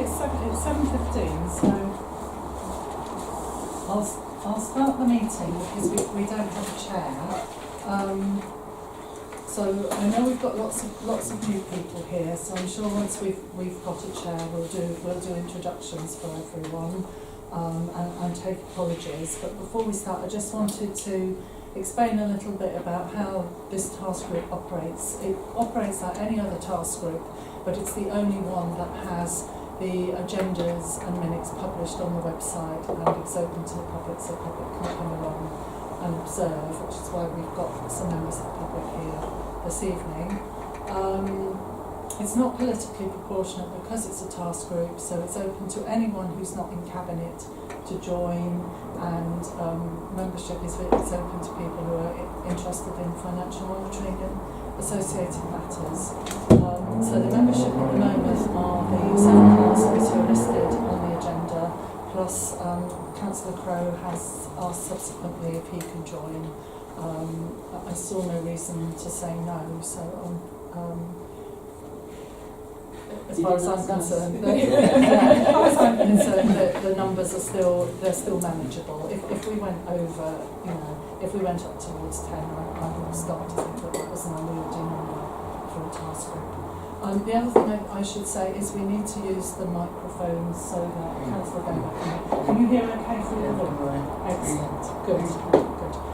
it's 7:15, so I'll start the meeting because we don't have a chair. So I know we've got lots of new people here, so I'm sure once we've got a chair, we'll do introductions for everyone and take apologies. But before we start, I just wanted to explain a little bit about how this task group operates. It operates like any other task group, but it's the only one that has the agendas and minutes published on the website, and it's open to the public, so the public can come along and observe, which is why we've got some members of the public here this evening. It's not politically proportionate because it's a task group, so it's open to anyone who's not in cabinet to join, and membership is open to people who are interested in financial monitoring and associated matters. So the membership at the moment are the 7 councillors who are listed on the agenda, plus Councillor Crowe has asked subsequently if he can join. I saw no reason to say no, so as far as I'm concerned, the numbers are still manageable. If we went over, if we went up towards 10, I would start to think that was an unwieldy number for a task group. The other thing I should say is we need to use the microphones so that Councillor Baker, can you hear okay through the room? Excellent, good.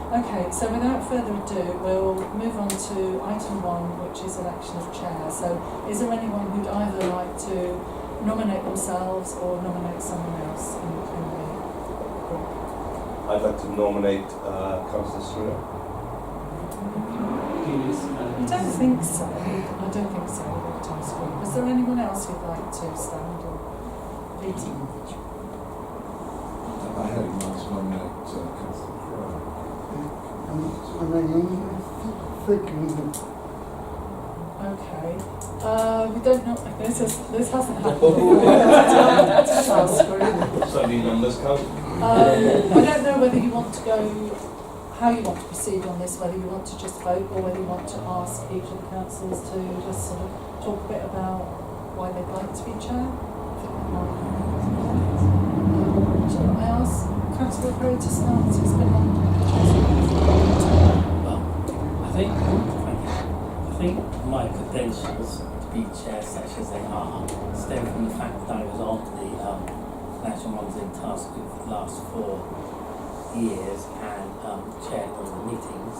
Okay, so without further ado, we'll move on to item 1, which is election of chair. So is there anyone who'd either like to nominate themselves or nominate someone else in the group? I'd like to nominate Councillor Stewart. I don't think so. Is there anyone else who'd like to stand or Peter? I had in mind to nominate Councillor Crowe. Okay. We don't know. This hasn't happened. Slightly numbers count. I don't know whether you want to go, how you want to proceed on this, whether you want to just vote or whether you want to ask each of the councillors to just sort of talk a bit about why they'd like to be chair. Shall I ask Councillor Crowe to start? It's been on. Well, I think my credentials to be chair, such as they are, stem from the fact that I was on the Financial Monitoring Task Group for the last 4 years and chaired all the meetings.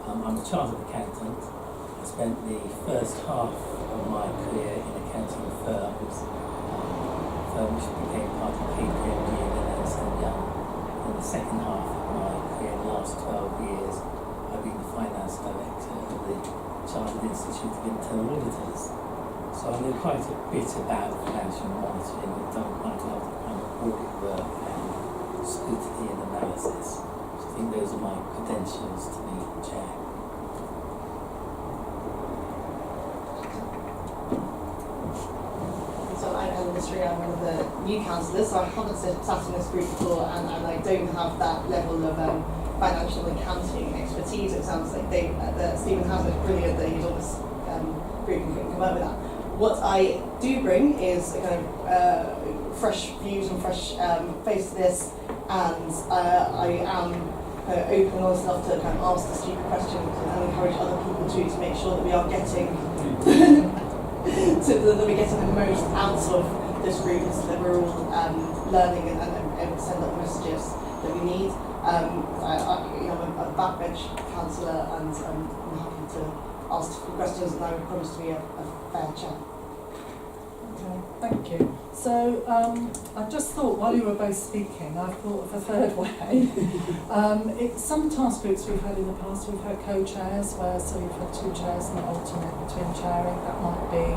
I'm a chartered accountant. I spent the first half of my career in accounting firms, which became part of KPMG and then Ernst & Young. In the second half of my career, the last 12 years, I've been the finance director of the Chartered Institute of Internal Auditors. So I know quite a bit about financial monitoring. I've done quite a lot of kind of audit work and scrutiny and analysis. So I think those are my credentials to be chair. So I'm Mystery, I'm one of the new councillors, so I haven't sat in this group before, and I don't have that level of financial accounting expertise. It sounds like Stephen has it brilliant that he's on this group and can come up with that. What I do bring is a kind of fresh views and fresh face to this, and I am open and honest enough to kind of ask the stupid questions and encourage other people to make sure that we are getting that we're getting the most out of this group, so that we're all learning and able to send up the messages that we need. I'm a backbench councillor, and I'm happy to ask questions, and I would promise to be a fair chat. Okay, thank you. So I just thought while you were both speaking, I thought of a third way. Some task groups we've had in the past, we've had co-chairs, so you've had 2 chairs and an alternate between chairing. That might be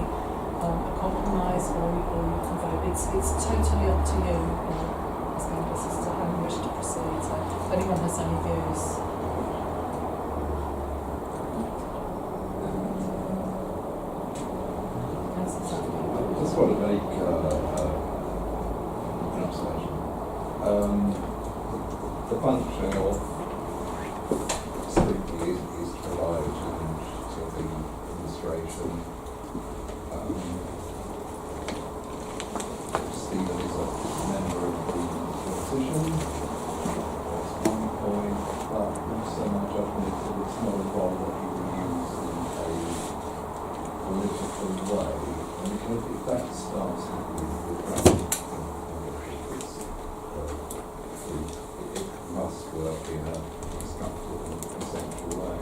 a compromise, or you can vote. It's totally up to you as members as to how you wish to proceed. So if anyone has any views. I just want to make an observation. The function of speaking is to provide and to the administration if that starts happening with that, it must work in a constructive and consensual way.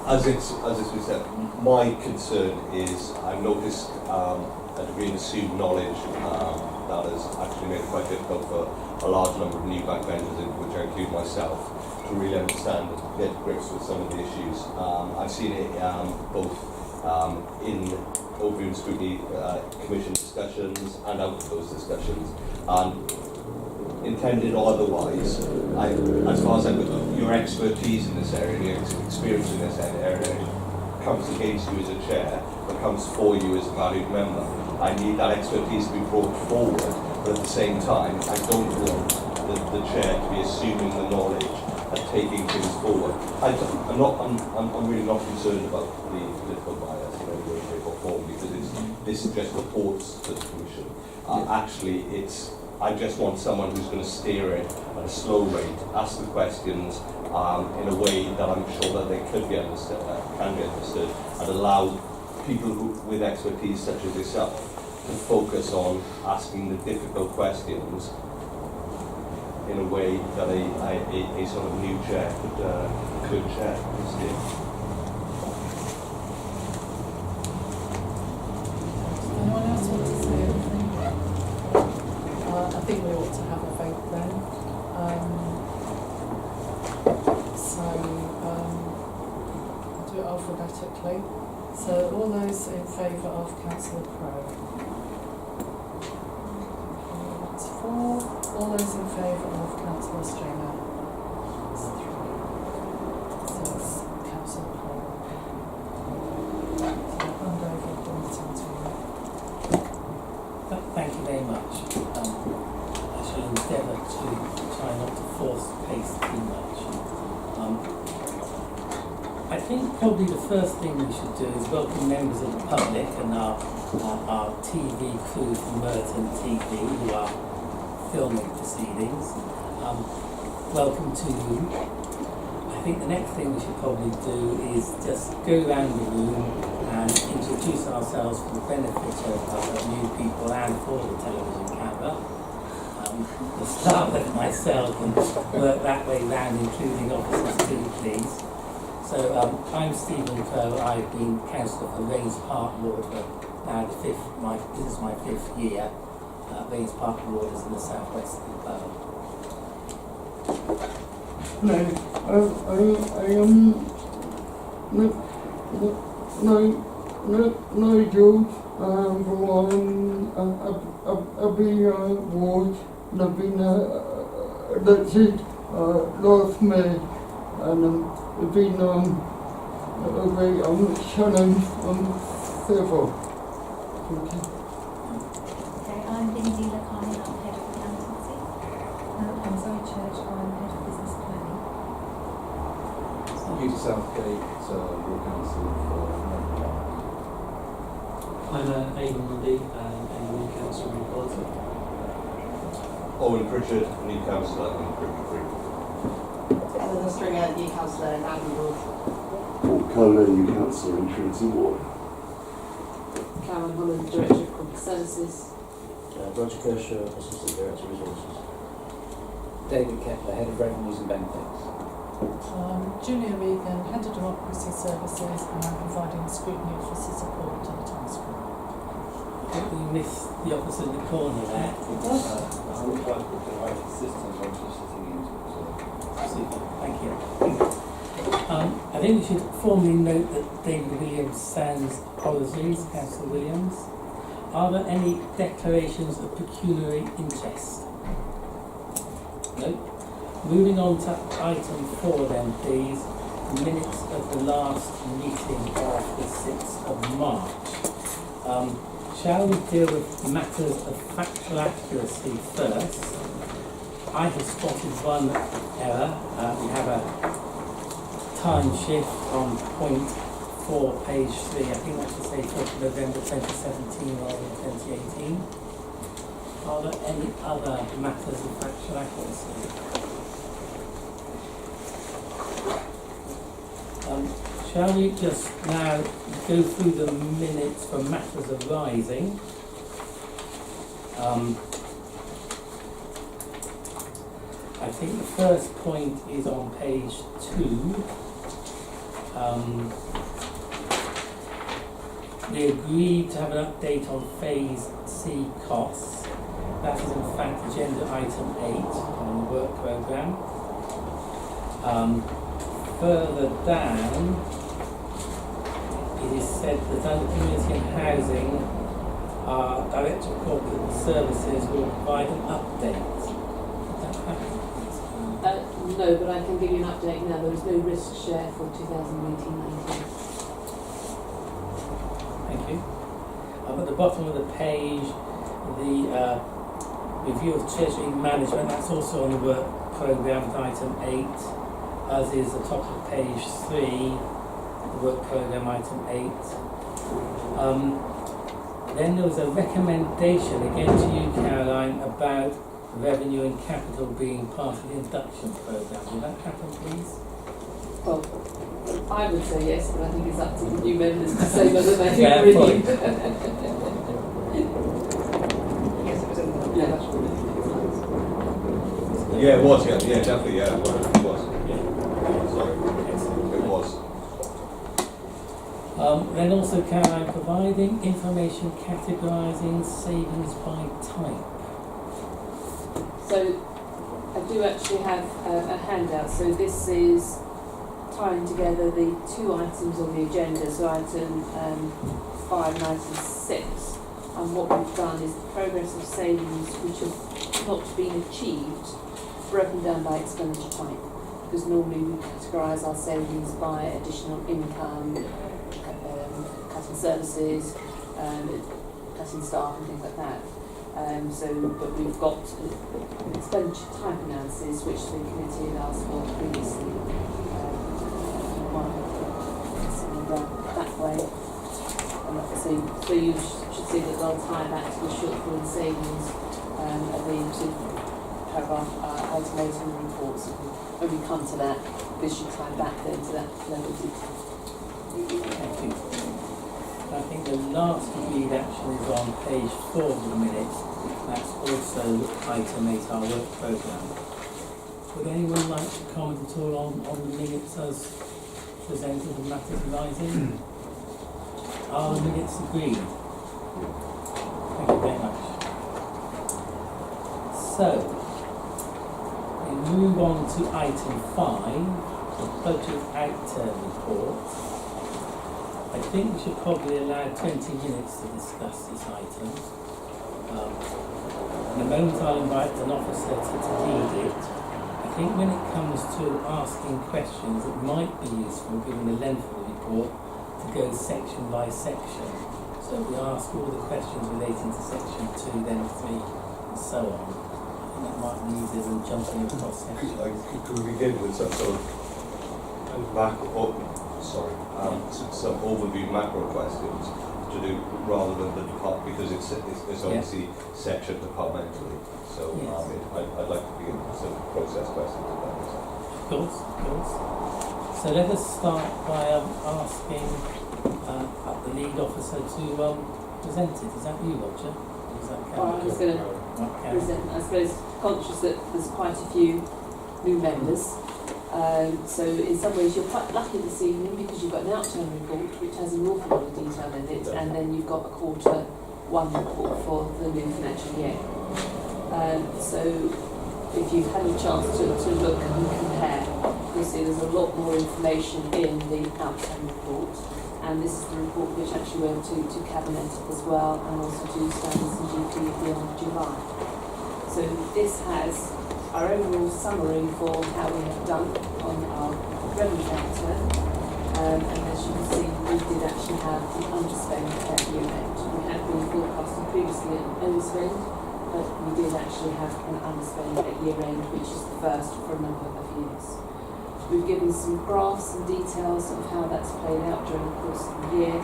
As it's been said, my concern is I've noticed a degree of assumed knowledge that has actually made it quite difficult for a large number of new backbenchers, in which I include myself, to really understand and get to grips with some of the issues. I've seen it both in overview and scrutiny commission discussions and out of those discussions. And intended or otherwise, as far as I know, your expertise in this area, your experience in this area comes against you as a chair, but comes for you as a valued member. I need that expertise to be brought forward, but at the same time, I don't want the chair to be assuming the knowledge and taking things forward. I'm really not concerned about the political bias in any way, shape or form, because this is just reports to the commission. Actually, I just want someone who's going to steer it at a slow rate, ask the questions in a way that I'm sure that they could be understood, can be understood, and allow people with expertise such as yourself to focus on asking the difficult questions in a way that a sort of new chair could chair and steer. Anyone else want to say anything? I think we ought to have a vote then. I'll do it alphabetically. So all those in favour of Councillor Crowe? Okay, that's 4. All those in favour of Councillor Stringer? That's 3. So it's Councillor Crowe. So hand over the meeting to you. Thank you very much. I shall endeavour to try not to force the pace too much. I think probably the first thing we should do is welcome members of the public and our TV crew from Merton.TV who are filming proceedings. Welcome to you. I think the next thing we should probably do is just go around the room and introduce ourselves for the benefit of new people and for the television camera. We'll start with myself and work that way round, including officers too, please. So I'm Stephen Crowe. I've been councillor for Rains Park Ward for now this is my 5th year. Rains Park Ward is in the southwest of Nigel from Abbey Ward. I've been elected last May, and it's been a great challenge several. Thank you. Okay, I'm Lindsay Lacani, I'm head of Vacancy. I'm Zoe Church, I'm head of business planning. Peter Southgate, your councillor for Merton. I'm Aidan Mundy, I'm new councillor in Equality. Owen Pritchard, new councillor in Cricket. Eleanor Stringer, new councillor in Admin Ward. Paul Kohler, new councillor in Trinity Ward. Karen Holland, Director of Corporate Services. Roger Kershaw, Assistant Director of Resources. David Kepler, Head of Revenues and Benefits. Julia Regan, Head of Democracy Services, and I'm providing scrutiny officer support to the task group. I think we missed the officer in the corner there. I would like to provide assistance when she's sitting into it. Super, thank you. I think we should formally note that David Williams stands apologies, Councillor Williams. Are there any declarations of pecuniary interest? No. Moving on to item 4 then, please. Minutes of the last meeting of the 6th of March. Shall we deal with matters of factual accuracy first? I have spotted one error. We have a time shift on point 4, page 3. I think that's to say November 2017 rather than 2018. Are there any other matters of factual accuracy? shall we just now go through the minutes for matters arising? I think the first point is on page 2. We agreed to have an update on phase C costs. That is in fact agenda item 8 on the work programme. Further down, it is said that under community and housing, our Director of Corporate Services will provide an update. Did that happen? No, but I can give you an update now. There is no risk share for 2018-19. Thank you. At the bottom of the page, the review of treasury management, that's also on the work programme at item 8, as is the top of page 3, the work programme item 8. Then there was a recommendation again to you, Caroline, about revenue and capital being part of the induction programme. Will that happen, please? Well, I would say yes, but I think it's up to the new members to say whether they Fair agree. point. Yeah, it was, yeah, definitely, yeah, it was. Sorry, it was. Then also, Caroline, providing information categorising savings by type. So I do actually have a handout. So this is tying together the two items on the agenda, so item 5 and item 6. And what we've done is the progress of savings which have not been achieved, broken down by expenditure type. Because normally we categorise our savings by additional income, cutting services, cutting staff and things like that. But we've got an expenditure type analysis which the committee had asked for previously. That way, so you should see that they'll tie back to the shortfall in savings at the paragraph item 8 in the report. So when we come to that, this should tie back then to that level of detail. Thank you. I think the last agreed action is on page 4 of the minutes. That's also item 8, our work programme. Would anyone like to comment at all on the minutes as presented and matters arising? Are the minutes agreed? Thank you very much. So, we move on to item 5, the budget outturn report. I think we should probably allow 20 minutes to discuss this item. In a moment I'll invite an officer to lead it. I think when it comes to asking questions, it might be useful, given the length of the report, to go section by section. So we ask all the questions relating to section 2, then 3, and so on. I think that might be easier than jumping across sections. Could we begin with some sort of some overview macro questions to do rather than the department, because it's obviously sectioned departmentally. So Yes. I'd like to begin with some process questions. Of course. So let us start by asking the lead officer to present it. Is that you, Roger? Or is that Karen? I'm just going to present, I suppose, conscious that there's quite a few new members. So in some ways you're quite lucky this evening because you've got an outturn report which has an awful lot of detail in it, and then you've got a quarter 1 report for the new financial year. So if you've had a chance to look and compare, you'll see there's a lot more information in the outturn report, and this is the report which actually went to Cabinet as well, and also to Standards and GP at the end of July. So this has our overall summary for how we have done on our revenue outturn, and as you can see, we did actually have an underspend at year end. We had been forecasting previously an overspend, but we did actually have an underspend at year end, which is the first for a number of years. We've given some graphs and details of how that's played out during the course of the year,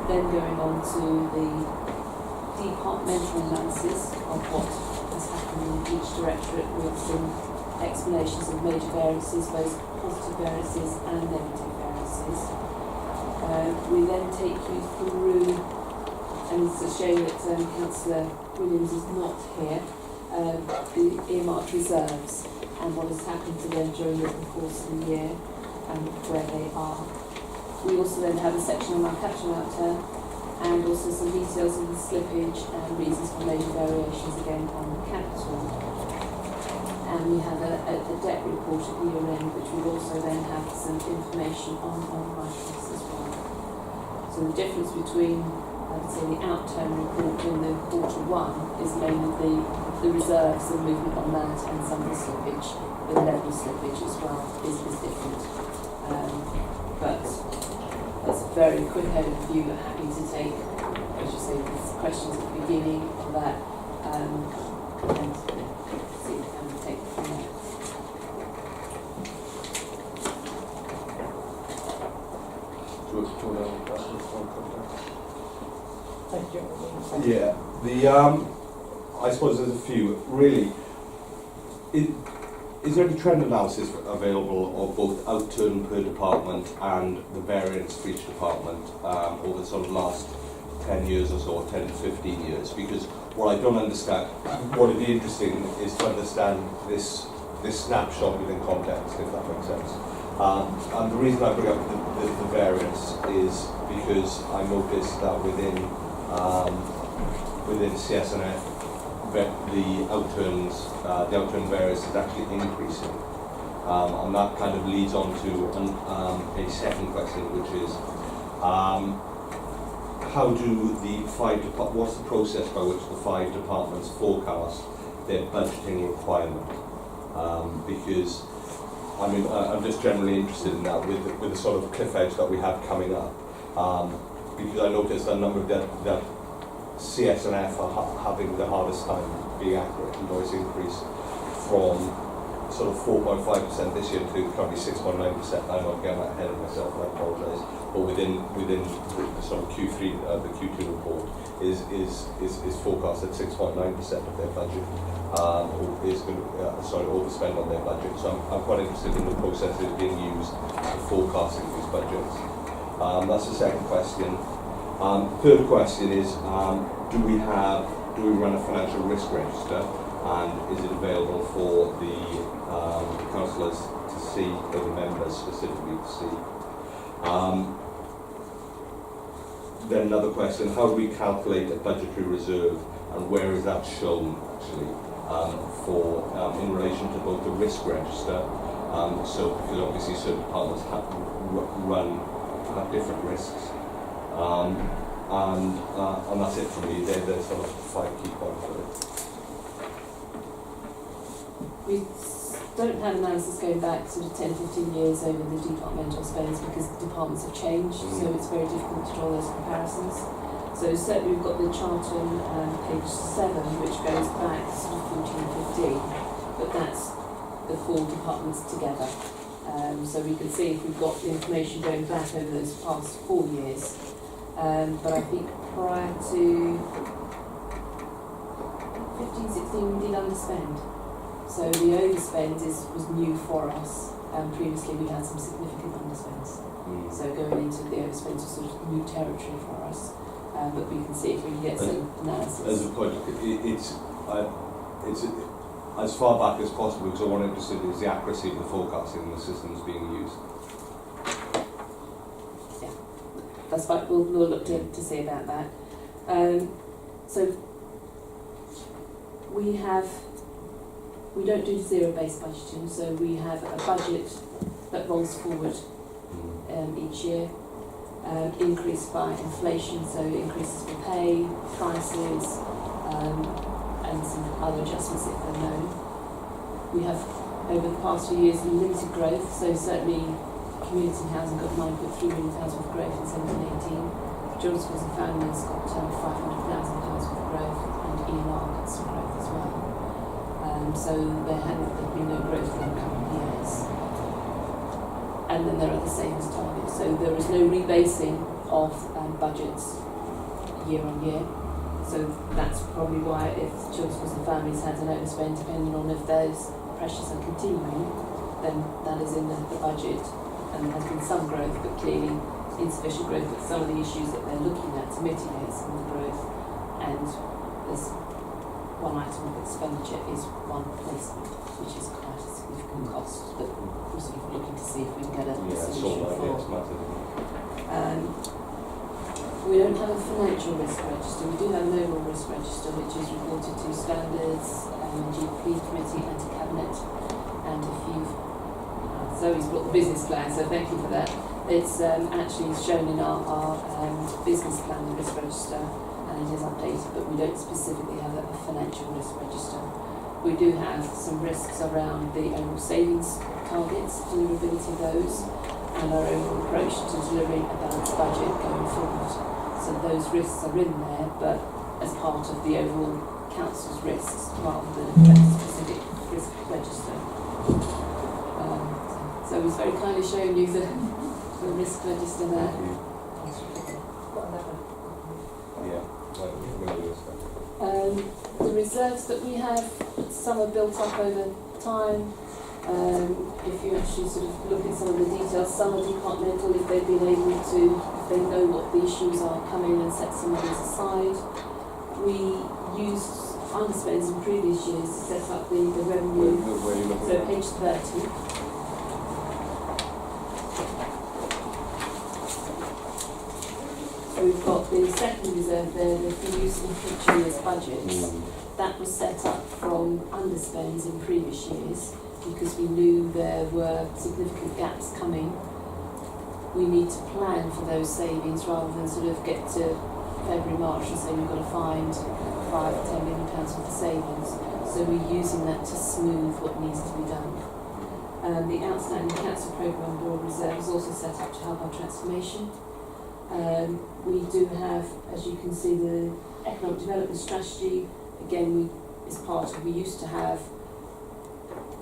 then going on to the departmental analysis of what has happened in each directorate with some explanations of major variances, both positive variances and negative variances. we then take you through, and it's a shame that Councillor Williams is not here, the earmarked reserves and what has happened to them during the course of the year and where they are. We also then have a section on our capital outturn and also some details of the slippage and reasons for major variations again on the capital. And we have a debt report at year end, which will also then have some information on write-offs as well. So the difference between, I would say, the outturn report in the quarter one is mainly the reserves and movement on that, and some of the slippage, the level slippage as well is different. But that's a very quick overview. But happy to take, as you say, these questions at the beginning of that, and see how we take it from there. Thank you. Yeah, I suppose there's a few. Really, is there any trend analysis available of both outturn per department and the variance for each department over the sort of last 10 years or so, or 10 to 15 years? Because what I don't understand, what would be interesting is to understand this snapshot within context, if that makes sense. And the reason I bring up the variance is because I noticed that within CS&F, the outturn variance is actually increasing, and that kind of leads on to a second question, which is how do what's the process by which the 5 departments forecast their budgeting requirement? Because I mean, I'm just generally interested in that with the sort of cliff edge that we have coming up, because I noticed a number of that CS&F are having the hardest time being accurate. You know, it's increased from sort of 4.5% this year to currently 6.9%. I'm not getting ahead of myself, and I apologise. But within the sort of Q3, the Q2 report is forecast at 6.9% of their budget, is going to overspend on their budget. So I'm quite interested in the processes being used for forecasting these budgets. That's the second question. Third question is, do we run a financial risk register, and is it available for the councillors to see, or the members specifically to see? Then another question, how do we calculate a budgetary reserve, and where is that shown actually in relation to both the risk register, so because obviously certain departments have different risks, and that's it for me. They're the sort of 5 key points for it. We don't have analysis going back sort of 10-15 years over the departmental spends because the departments have changed, so it's very difficult to draw those comparisons. So certainly we've got the chart on page 7, which goes back sort of 14-15, but that's the 4 departments together. So we can see if we've got the information going back over those past 4 years. But I think prior to 15-16 we did underspend. So the overspend was new for us, and previously we had some significant underspends. So going into the overspend was sort of new territory for us. But we can see if we can get some analysis. As a point, it's as far back as possible, because I want to understand is the accuracy of the forecasting and the systems being used. Yeah, that's fine. We'll look to see about that. So we don't do zero-based budgeting, so we have a budget that rolls forward each year, increased by inflation, so increases for pay, prices, and some other adjustments if they're known. We have, over the past few years, limited growth, so certainly community housing got 9.3 million pounds worth of growth in 17-18. Children's schools and families got 500,000 pounds worth of growth, and EMR got some growth as well. So there had been no growth for a couple of years. And then there are the savings targets. So there is no rebasing of budgets year on year. So that's probably why if children's schools and families had an overspend, depending on if those pressures are continuing, then that is in the budget, and there has been some growth, but clearly insufficient growth, but some of the issues that they're looking at to mitigate some of the growth. And there's one item of expenditure is one placement, which is quite a significant cost that we're sort of looking to see if we can get a solution for. We don't have a financial risk register. We do have an overall risk register which is reported to standards, GP committee and to cabinet. And if you've Zoe's brought the business plan, so thank you for that. It's actually shown in our business plan, the risk register, and it is updated, but we don't specifically have a financial risk register. We do have some risks around the overall savings targets, deliverability of those, and our overall approach to delivering a balanced budget going forward. So those risks are in there, but as part of the overall council's risks rather than a specific risk register. So he's very kindly shown you the risk register there. The reserves that we have, some are built up over time. If you actually sort of look at some of the details, some are departmental if they've been able to, if they know what the issues are, come in and set some others aside. We used underspends in previous years to set up the revenue. So page 30. So we've got the second reserve there, the for use in future years' budgets. That was set up from underspends in previous years because we knew there were significant gaps coming. We need to plan for those savings rather than sort of get to February, March and say we've got to find £5 or £10 million worth of savings. So we're using that to smooth what needs to be done. The outstanding council programme board reserve is also set up to help our transformation. We do have, as you can see, the economic development strategy. Again, we used to have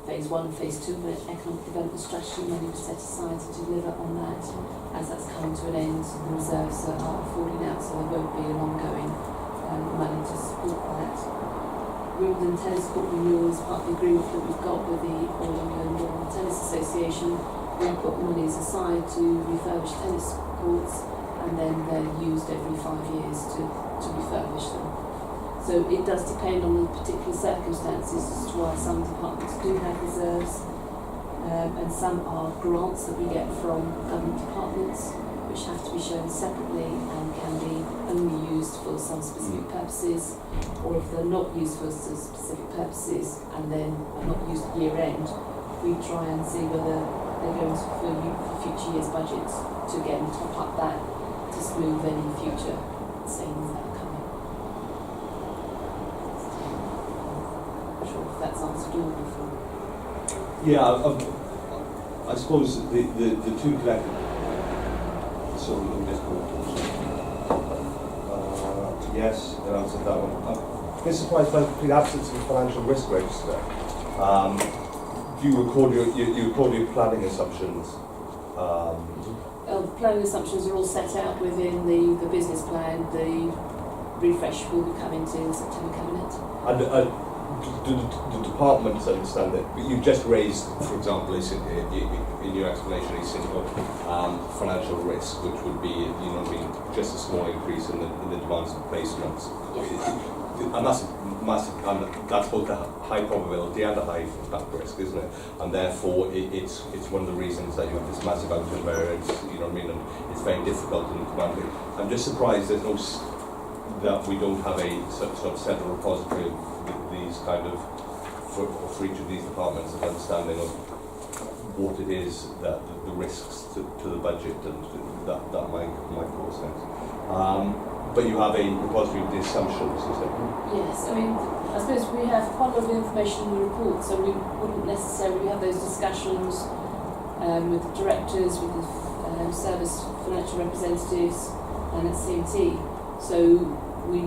phase 1 and phase 2 of an economic development strategy. Money was set aside to deliver on that. As that's coming to an end, the reserves are falling out, so there won't be an ongoing money to support that. Wimbledon Tennis Court renewal is part of the agreement that we've got with the All England Lawn Tennis Association. We put monies aside to refurbish tennis courts, and then they're used every 5 years to refurbish them. So it does depend on the particular circumstances as to why some departments do have reserves, and some are grants that we get from government departments, which have to be shown separately and can be only used for some specific purposes, or if they're not used for some specific purposes and then are not used at year end, we try and see whether they're going to for future years' budgets to again top up that to smooth any future savings that are coming. I'm not sure if that's answered all before. Yeah, I suppose the two connected. So we can just go. Yes, it answered that one. I'm a bit surprised by the absence of a financial risk register. Do you record your planning assumptions? The planning assumptions are all set out within the business plan. The refresh will be coming to September Cabinet. And the departments understand it, but you've just raised, for example, in your explanation, a single financial risk, which would be, just a small increase in the demands of placements. Yes. And that's massive, and that's both a high probability and a high impact risk, isn't it? And therefore, it's one of the reasons that you have this massive outturn variance, and it's very difficult in commanding. I'm just surprised that we don't have a sort of central repository of these kind of, for each of these departments, of understanding of what it is that the risks to the budget, and that might cause things. But you have a repository of the assumptions, is it? Yes, I suppose we have quite a lot of information in the report, so we wouldn't necessarily have those discussions with the directors, with the service financial representatives, and at CMT. So we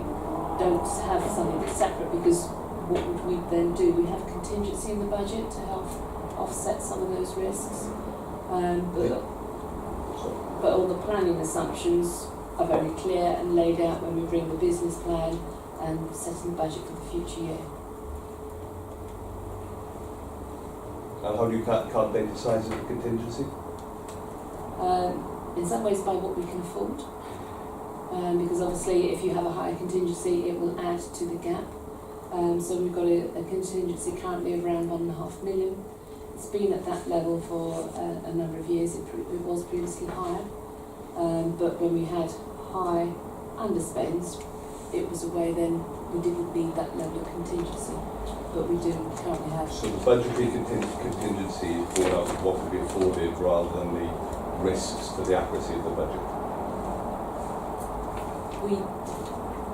don't have something separate, because what would we then do? We have contingency in the budget to help offset some of those risks. But all the planning assumptions are very clear and laid out when we bring the business plan and setting the budget for the future year. And how do you calculate the size of the contingency? in some ways by what we can afford. Because obviously if you have a higher contingency, it will add to the gap. So we've got a contingency currently of around 1.5 million. It's been at that level for a number of years. It was previously higher. But when we had high underspends, it was a way then we didn't need that level of contingency. But we do currently have. So the budgetary contingency is born out of what could be afforded rather than the risks to the accuracy of the budget.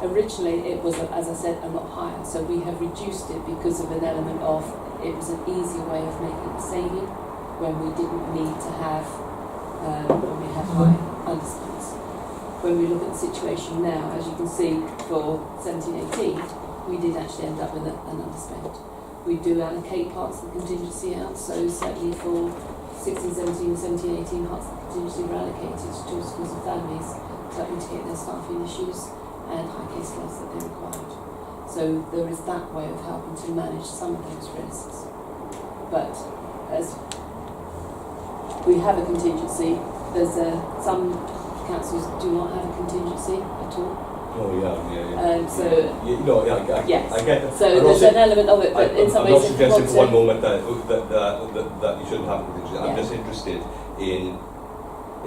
Originally it was, as I said, a lot higher, so we have reduced it because of an element of it was an easier way of making a saving when we didn't need to have, when we had high underspends. When we look at the situation now, as you can see for 17-18, we did actually end up with an underspend. We do allocate parts of the contingency out, so certainly for 16-17 and 17-18, parts of the contingency were allocated to schools and families to mitigate their staffing issues and high case loads that they required. So there is that way of helping to manage some of those risks. But as we have a contingency, there's some councils do not have a contingency at all. Oh yeah. Yes. I get it. So there's an element of it, but in some ways, I'm not suggesting for one moment that you shouldn't have a contingency. I'm just interested in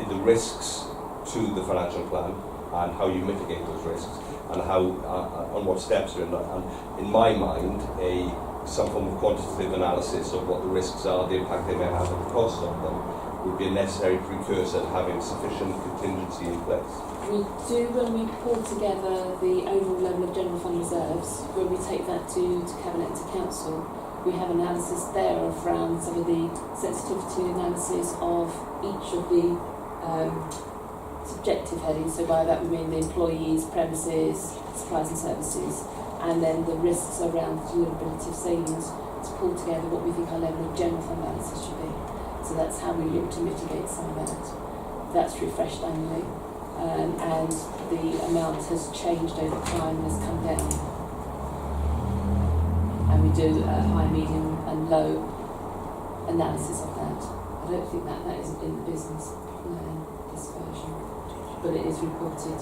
the risks to the financial plan and how you mitigate those risks and how and what steps are in that. And in my mind, some form of quantitative analysis of what the risks are, the impact they may have, and the cost of them would be a necessary precursor to having sufficient contingency in place. We do, when we pull together the overall level of general fund reserves, when we take that to Cabinet and to Council, we have analysis there around some of the sensitivity analysis of each of the subjective headings. So by that we mean the employees, premises, supplies and services, and then the risks around the deliverability of savings to pull together what we think our level of general fund balances should be. So that's how we look to mitigate some of that. That's refreshed annually. And the amount has changed over time and has come down. And we do a high, medium and low analysis of that. I don't think that is in the business plan, this version, but it is reported.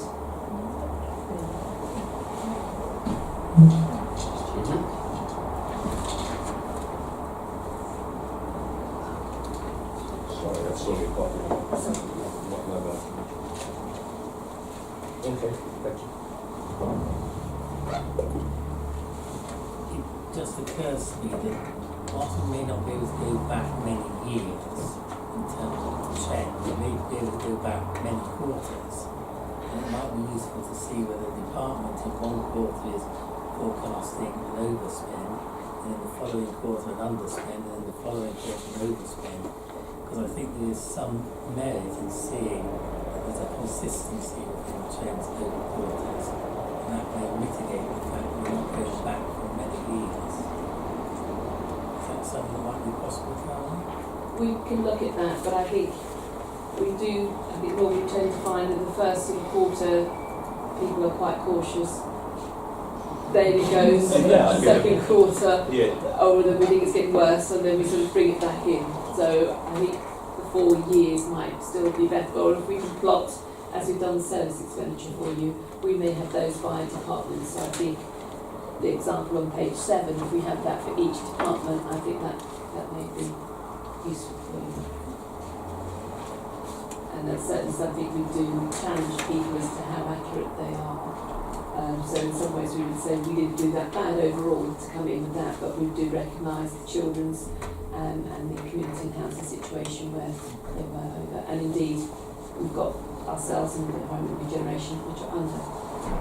Sorry, that's only a copy. Okay, thank you. It just occurs to me that whilst we may not be able to go back many years in terms of the check, we may be able to go back many quarters. And it might be useful to see whether the department in one quarter is forecasting an overspend, and in the following quarter an underspend, and in the following quarter an overspend. Because I think there is some merit in seeing that there's a consistency within trends over quarters, and that may mitigate the fact that we're not going back for many years. Is that something that might be possible, Caroline? We can look at that, but I think normally tend to find that the first sort of quarter people are quite cautious. Then it goes second quarter, oh, then we think it's getting worse, and then we sort of bring it back in. So I think the 4 years might still be better, or if we can plot, as we've done service expenditure for you, we may have those by department. So I think the example on page 7, if we have that for each department, I think that may be useful for you. And that's certainly something we do challenge people as to how accurate they are. So in some ways we would say we didn't do that bad overall to come in with that, but we do recognise the children's and the community and housing situation where they were over. And indeed, we've got ourselves and the environment regeneration which are under.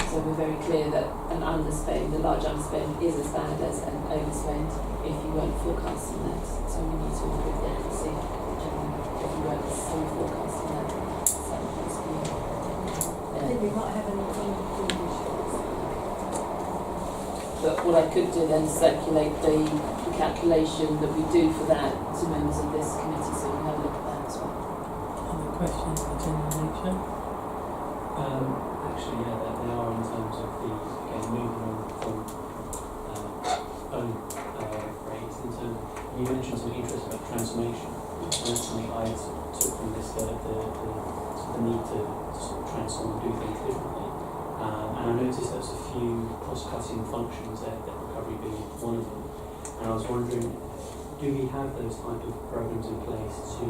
So we're very clear that an underspend, a large underspend, is as bad as an overspend if you weren't forecasting that. So we need to look at the accuracy if you weren't necessarily forecasting that. I think we might have an But what I could do then is circulate the calculation that we do for that to members of this committee, so we can have a look at that as well. Other questions of a general nature? Actually, yeah, they are in terms of the, again, moving on from own rates. In terms of, you mentioned some interest about transformation. And that's something I sort of took from this, the need to sort of transform and do things differently. And I noticed there's a few cost-cutting functions there, that recovery being one of them. And I was wondering, do we have those type of programs in place to,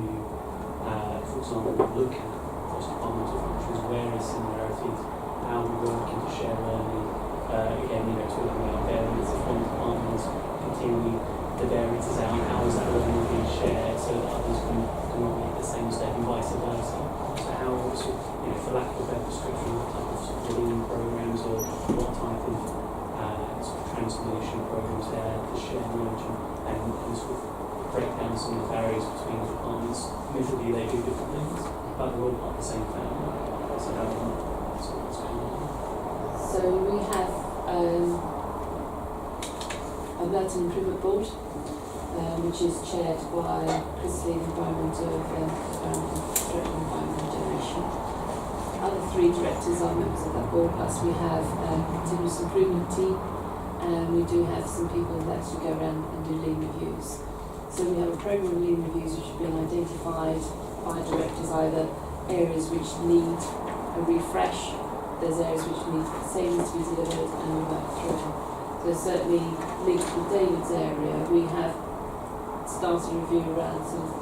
for example, look at cross-departmental functions, where is similarities, how we work into share learning, again, talking about variance, if one department is continuing the variances out, how is that learning being shared so that others can not make the same mistake and vice versa. So how, for lack of a better description, what type of learning programs or what type of transformation programs there to share knowledge and sort of break down some of the barriers between the departments. Admittedly, they do different things, but they're all part of the same family. So that's what's going on. So we have a Merton Improvement Board, which is chaired by Chris Lee, Environmental Generation. Other three directors are members of that board, plus we have a continuous improvement team, and we do have some people that actually go around and do lean reviews. So we have a program of lean reviews which have been identified by directors, either areas which need a refresh, there's areas which need savings to be delivered, and we work through them. So certainly linked with David's area, we have started a review around sort of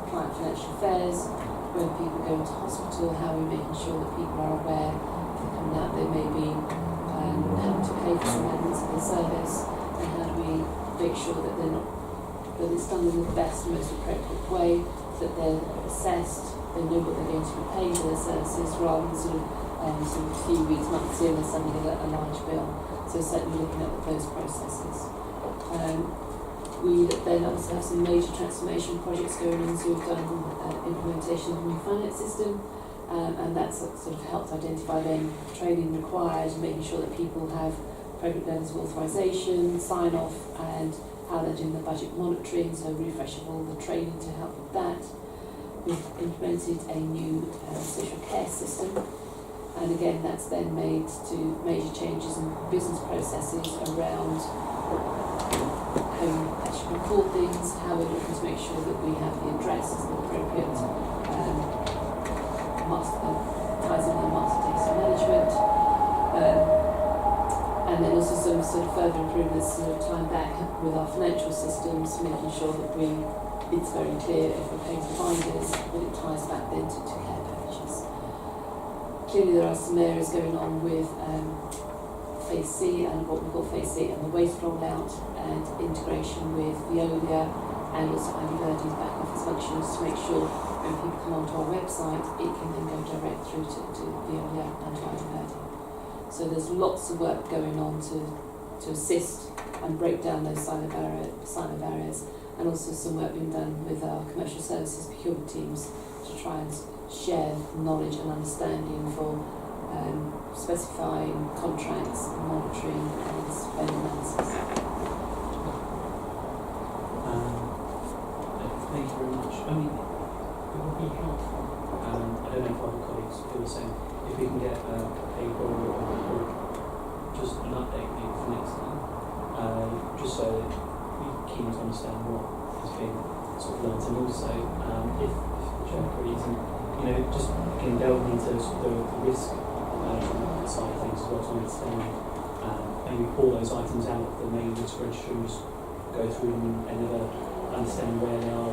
client financial affairs, when people go into hospital, how we're making sure that people are aware if they're coming out, they may be having to pay for some elements of the service, and how do we make sure that that it's done in the best, most appropriate way, that they're assessed, they know what they're going to be paying for their services, rather than sort of a few weeks, months in, and suddenly get a large bill. So certainly looking at those processes. We then also have some major transformation projects going on, so we've done implementation of a new finance system, and that's sort of helped identify then training required, making sure that people have appropriate levels of authorisation, sign off, and how they're doing the budget monitoring, so refresh of all the training to help with that. We've implemented a new social care system, and again that's then made to major changes in business processes around how you actually record things, how we're looking to make sure that we have the address as the appropriate ties in the master data management, and then also some sort of further improvements sort of time back with our financial systems, making sure that it's very clear if we're paying providers, that it ties back then to care packages. Clearly there are some areas going on with Phase C and what we call Phase C and the waste rollout and integration with Veolia and also Verdi's back office functions to make sure when people come onto our website it can then go direct through to Veolia and Verdi. So there's lots of work going on to assist and break down those silo barriers, and also some work being done with our commercial services procurement teams to try and share knowledge and understanding for specifying contracts, monitoring and spend analysis. Thank you very much. I mean, it would be helpful, I don't know if other colleagues feel the same, if we can get a paper or just an update maybe for next time, just so that we're keen to understand what has been sort of learnt, and also if the chair agrees, and just again delving into sort of the risk management side of things as well, to understand maybe pull those items out of the main risk register and just go through them and never understand where they are,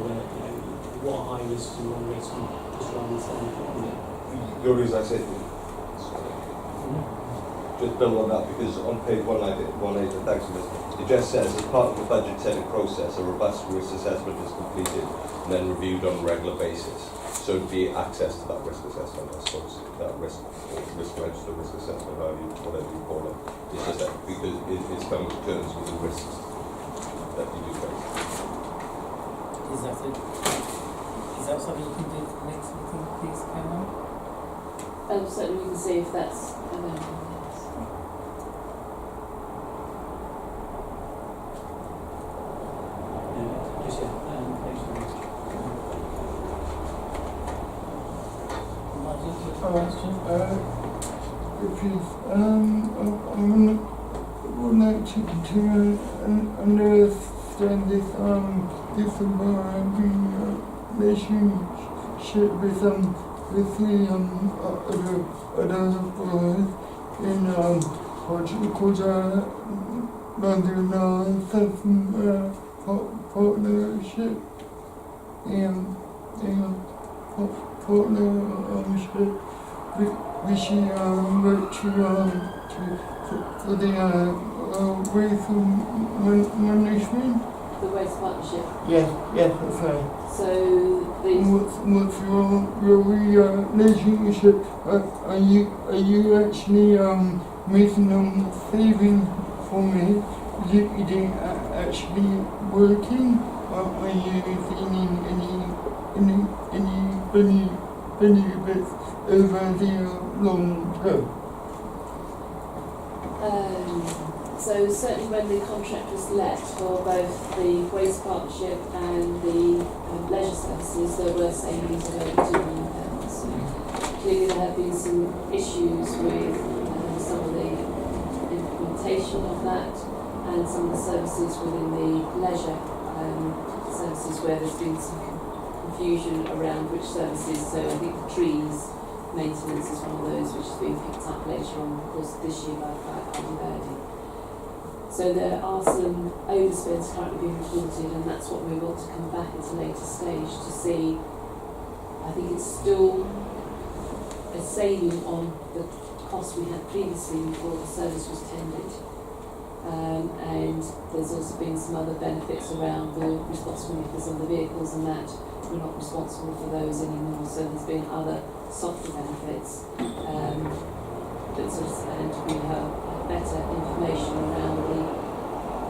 what are high risks and low risks, and just try and understand The only reason I said just build on that, because on page 180, thanks for this, it just says as part of the budget setting process a robust risk assessment is completed and then reviewed on a regular basis. So it'd be access to that risk assessment, I suppose, that risk register, risk assessment, whatever you call it. It's just that because it's coming to terms with the risks that you do face. Is that something you can do for the next meeting, please, Cameron? Certainly we can see if that's available. I would like to continue and understand this environment relationship with the other boys in what you call London partnership partnership which he wrote to for the waste management. The waste partnership. Yes, that's right. So the What's your relationship? Are you actually making them saving for me? Is it actually working? Are you gaining any benefits over the long term? So certainly when the contract was let for both the waste partnership and the leisure services, there were savings of over £2 million. Clearly there have been some issues with some of the implementation of that and some of the services within the leisure services where there's been some confusion around which services. So I think the trees maintenance is one of those which has been picked up later on, of course, this year by Morden. So there are some overspends currently being reported, and that's what we want to come back at a later stage to see. I think it's still a saving on the cost we had previously before the service was tendered. And there's also been some other benefits around the responsibilities on the vehicles and that we're not responsible for those anymore. So there's been other softer benefits that sort of and we have better information around the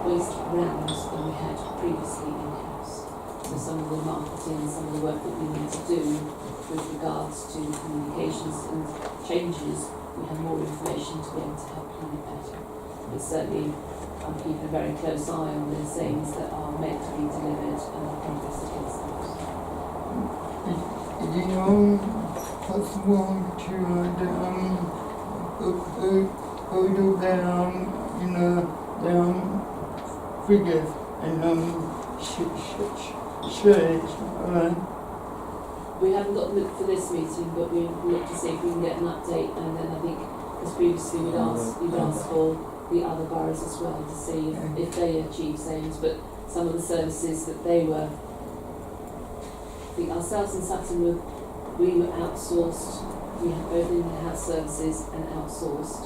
waste rounds than we had previously in-house. So some of the marketing, some of the work that we need to do with regards to communications and changes, we have more information to be able to help plan it better. But certainly I'm keeping a very close eye on the things that are meant to be delivered and the progress against those. Is it possible to hold their figures and share it? We haven't got the look for this meeting, but we look to see if we can get an update, and then I think, as previously we'd asked for the other boroughs as well to see if they achieve savings, but some of the services that they were, I think ourselves and Sutton we were outsourced. We had both in-house services and outsourced,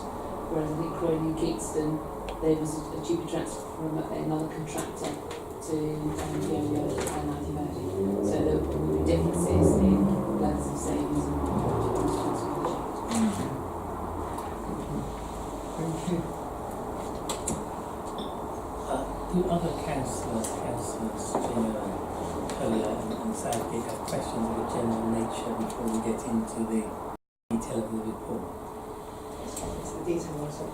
whereas I think Crowley and Keatston, there was a cheaper transfer from another contractor to Yo-Yo and Anti-Verdi. So there were differences in levels of savings and responsibility. Thank you. Do other councillors, Gina, Cola and Southgate have questions of a general nature before we get into the detail of the report? It's the detail also.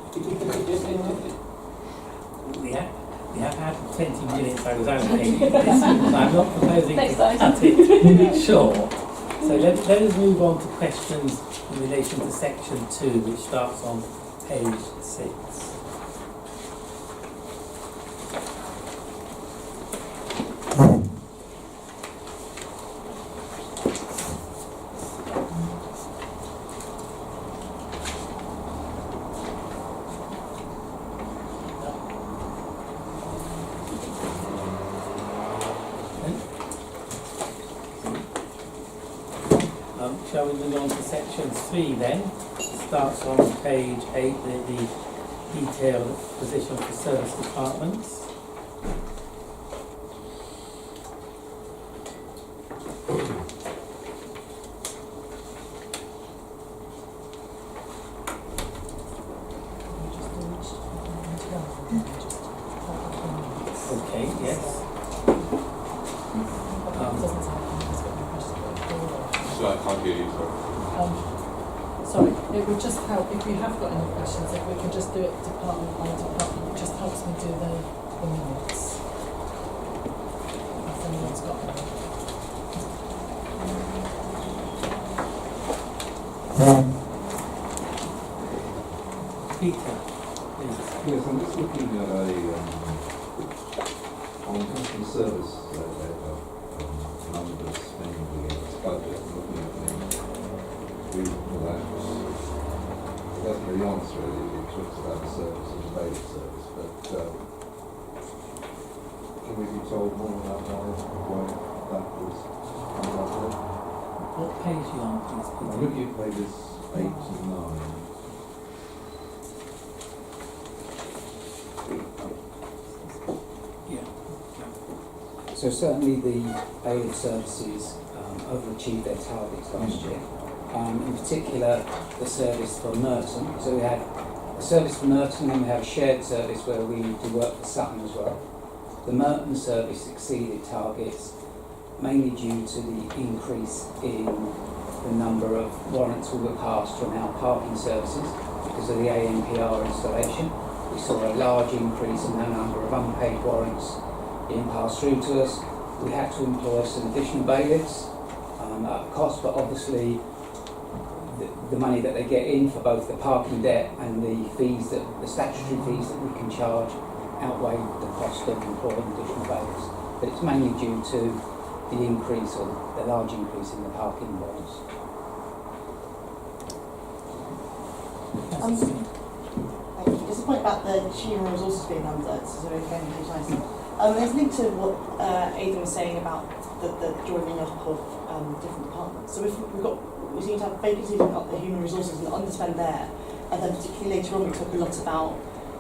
We have had 20 minutes I was allocated for this, so I'm not proposing Next to cut it short. So let us move on to questions in relation to section 2, which starts on page 6. Shall we move on to section 3 then? Starts on page 8, the detailed position for service departments. Okay, yes. So I can't hear you, sorry. Sorry, it would just help if you have got any questions, if we can just do it department by department. It just helps me do the minutes. If anyone's got any. Peter, please. Yes, I'm just looking at on customer service numbers spending it doesn't really answer it. It talks about the service and the bailiff service, but can we be told more about why that was uncovered? What page are you on, please? I'm looking at pages 8 and 9. So certainly the bailiff services overachieved their targets last year. In particular, the service for Merton. So we had a service for Merton and we had a shared service where we do work for Sutton as well. The Merton service exceeded targets mainly due to the increase in the number of warrants we were passed from our parking services because of the ANPR installation. We saw a large increase in the number of unpaid warrants being passed through to us. We had to employ some additional bailiffs at cost, but obviously the money that they get in for both the parking debt and the fees, the statutory fees that we can charge, outweigh the cost of employing additional bailiffs. But it's mainly due to the increase or the large increase in the parking warrants. Thank you. Just a point about the human resources being under, so again, page 19. There's a link to what Aidan was saying about the joining up of different departments. So we seem to have vacancies in the human resources and underspend there, and then particularly later on we talk a lot about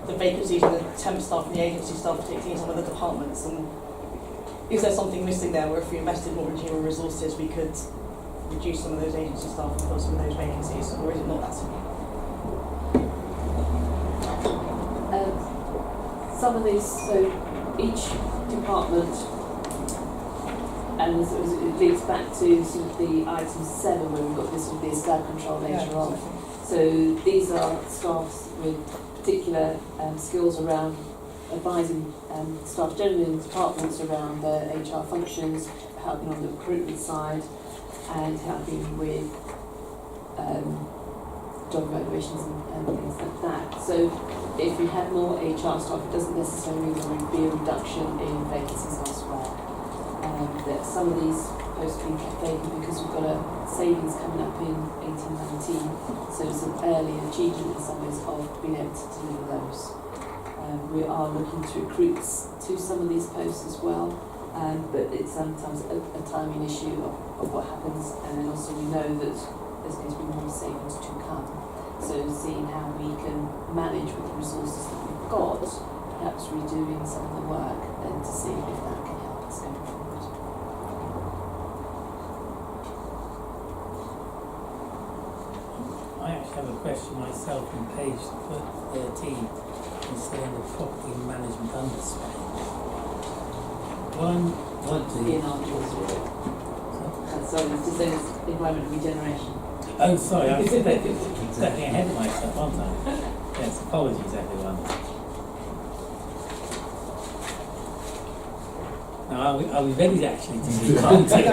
the vacancies in the temp staff and the agency staff, particularly in some of the departments. And is there something missing there where if we invested more in human resources we could reduce some of those agency staff and fill some of those vacancies, or is it not that simple? Some of these, so each department, and it leads back to sort of the item 7 where we've got this sort of the STAG control later on. So these are staffs with particular skills around advising staff generally in departments around their HR functions, helping on the recruitment side, and helping with job evaluations and things like that. So if we had more HR staff, it doesn't necessarily mean there would be a reduction in vacancies elsewhere. That some of these posts being kept vacant because we've got a savings coming up in 1819, so it's an early achievement in some ways of being able to deliver those. We are looking to recruit to some of these posts as well, but it's sometimes a timing issue of what happens, and then also we know that there's going to be more savings to come. So seeing how we can manage with the resources that we've got, perhaps redoing some of the work, and to see if that can help us going forward. I actually have a question myself on page 13, concerning the property management underspend. What do you... Sorry, it's just saying it's environment regeneration. Oh, sorry, I'm stepping ahead of myself, aren't I? Yes, apologies everyone. Now, are we ready actually to see content?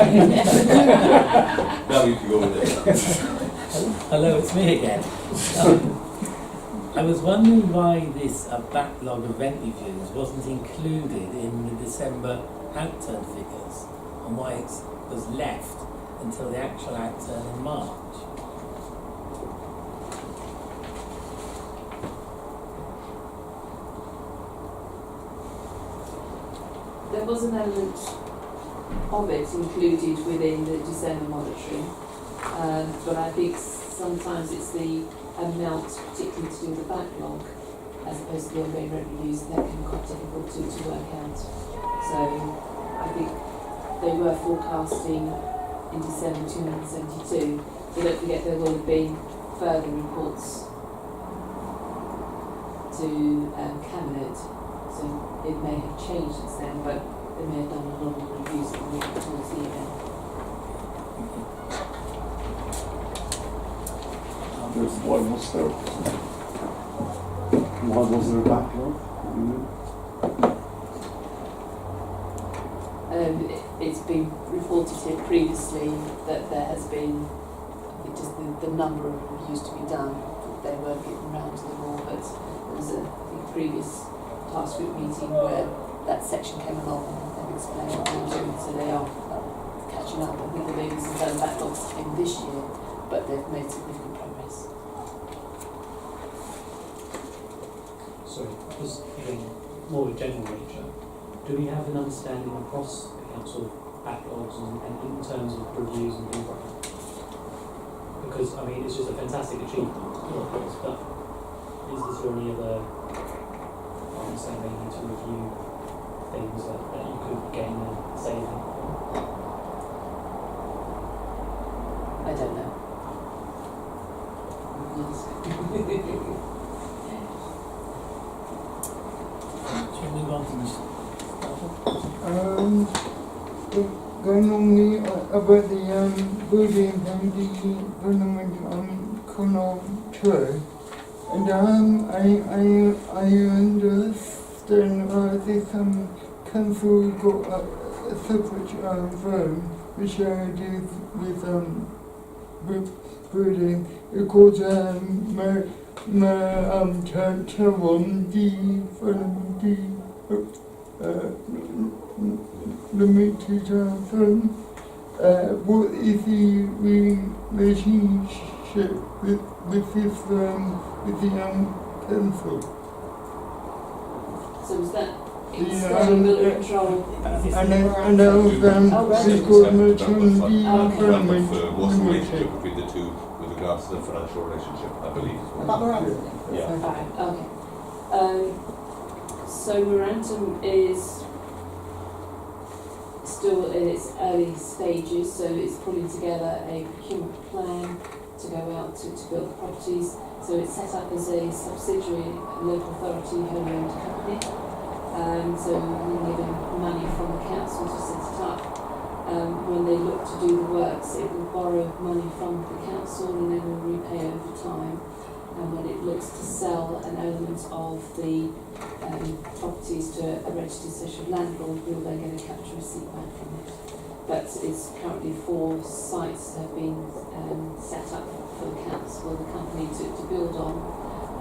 Now we can go with it. Hello, it's me again. I was wondering why this backlog of rent reviews wasn't included in the December outturn figures, and why it was left until the actual outturn in March. There was an element of it included within the December monitoring, but I think sometimes it's the amount, particularly to do with the backlog, as opposed to the ongoing rent reviews, that can be quite difficult to work out. So I think they were forecasting in December 272, so don't forget there will have been further reports to Cabinet, so it may have changed since then, but they may have done a lot of reviews that we towards the end. Why was there a backlog? It's been reported here previously that there has been, I think, just the number of reviews to be done. They weren't getting around to them all, but there was a previous task group meeting where that section came along and explained what they were doing, so they are catching up. I think the maybe some further backlogs came this year, but they've made significant progress. sorry, just again, more of a general nature, do we have an understanding across the council backlogs and in terms of reviews and things like that? Because, I mean, it's just a fantastic achievement, of course, but is there any other, I would say, maybe to review things that you could gain a saving? I don't know. Shall we move on to this? Going on about the building and the government corner tour, and I understand the council got a separate firm which deals with building. It calls limited firm. What is the relationship with this firm, with the council? So is that external building control? And this called Merton.TV Development firm, what's the relationship between the two with regards to the financial relationship, I believe? About Morden? Yeah. Right, okay. So Morantum is still in its early stages, so it's putting together a procurement plan to go out to build properties. So it's set up as a subsidiary local authority wholly owned company. So we're given money from the council to set it up. When they look to do the works, it will borrow money from the council and then will repay over time. And when it looks to sell an element of the properties to a registered social landlord, we'll then get a capital receipt back from it. But it's currently 4 sites that have been set up for the council, the company to build on,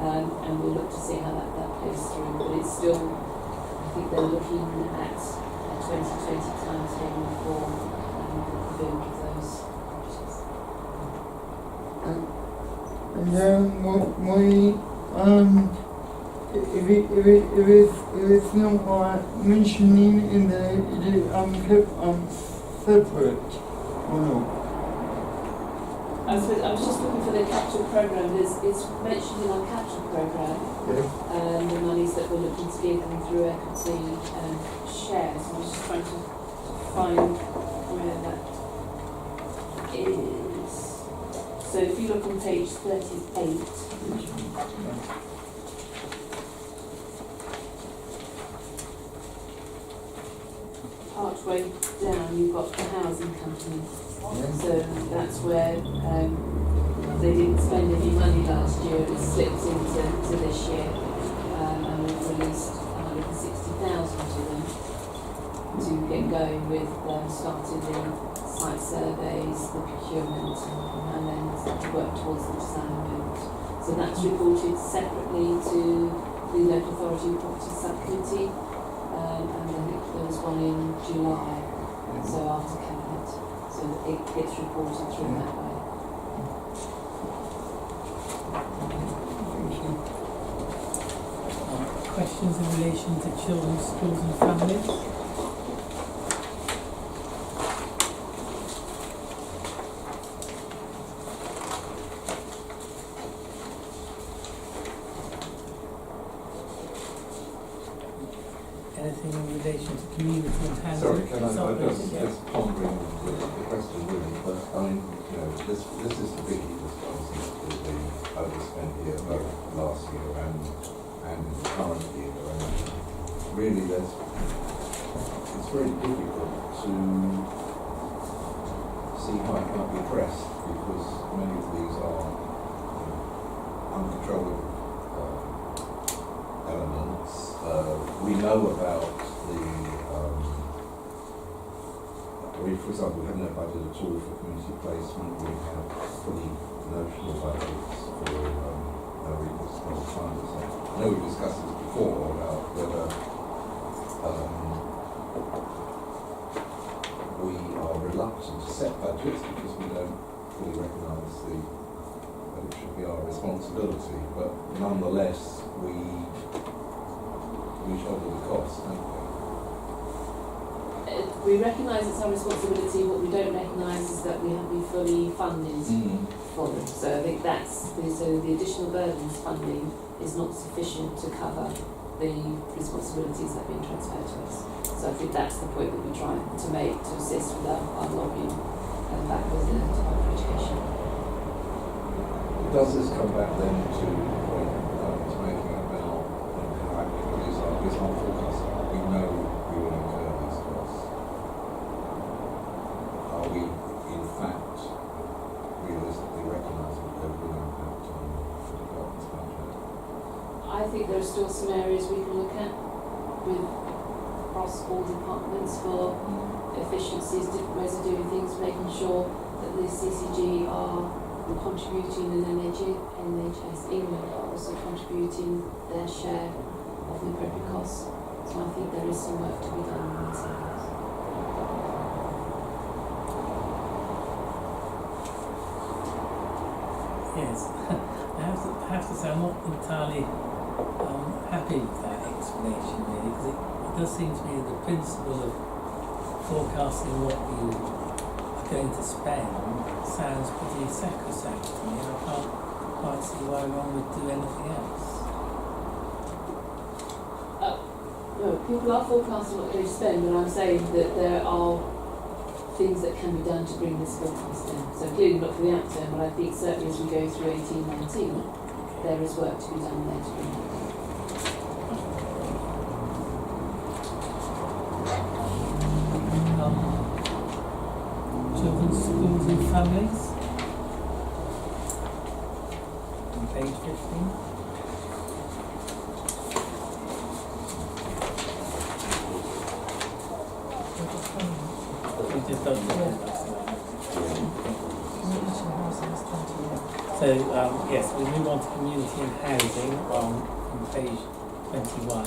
and we'll look to see how that plays through. But it's still, I think they're looking at a 2020 timetable for the build of those properties. And if it's not mentioning in the, is it separate or not? I was just looking for the capital programme. It's mentioned in our capital programme, the monies that we're looking to give them through equity and shares. I was just trying to find where that is. So if you look on page 38, partway down you've got the housing company. So that's where they didn't spend any money last year. It slipped into this year, and we've released 160,000 to them to get going with starting the site surveys, the procurement, and then to work towards the design and build. So that's reported separately to the local authority property subcommittee, and I think there was one in July, so after cabinet. So it gets reported through that way. Questions in relation to children, schools and families? Anything in relation to community and housing? Sorry, can I just pondering the question really, but I mean, you know, this is the biggie that's constantly being overspent here both last year and in the current year, and really it's very difficult to see how it might be addressed because many of these are uncontrollable elements. We know about for example, we have no budget at all for community placement. We have fully notional budgets for reasonable funds. I know we've discussed this before about whether we are reluctant to set budgets because we don't fully recognise that it should be our responsibility. But nonetheless, we we shoulder the cost, don't We recognise it's our responsibility. What we don't recognise is that we have to be fully funded we? for them. So I think so the additional burdens funding is not sufficient to cover the responsibilities that have been transferred to us. So I think that's the point that we're trying to make to assist with our lobbying back with the Department of Education. Does this come back then to the point to making up how accurate these are? Because our forecast, we know we will incur these costs. Are we, in fact, realistically recognising that there will be an impact on the department's budget? I think there are still some areas we can look at with across all departments for efficiencies, different ways of doing things, making sure that the CCG are contributing and then NHS England are also contributing their share of the appropriate costs. So I think there is some work to be done in these areas. Yes, I have to say I'm not entirely happy with that explanation really, because it does seem to me that the principle of forecasting what you are going to spend sounds pretty sacrosanct to me, and I can't quite see why one would do anything else. No, people are forecasting what they're going to spend, but I'm saying that there are things that can be done to bring this forecast down. So clearly not for the outturn, but I think certainly as we go through 18-19, there is work to be done there to bring it down. Children's schools and families, on page 15. We just don't know. Community housing is 28. So, yes, we move on to community and housing on page 21.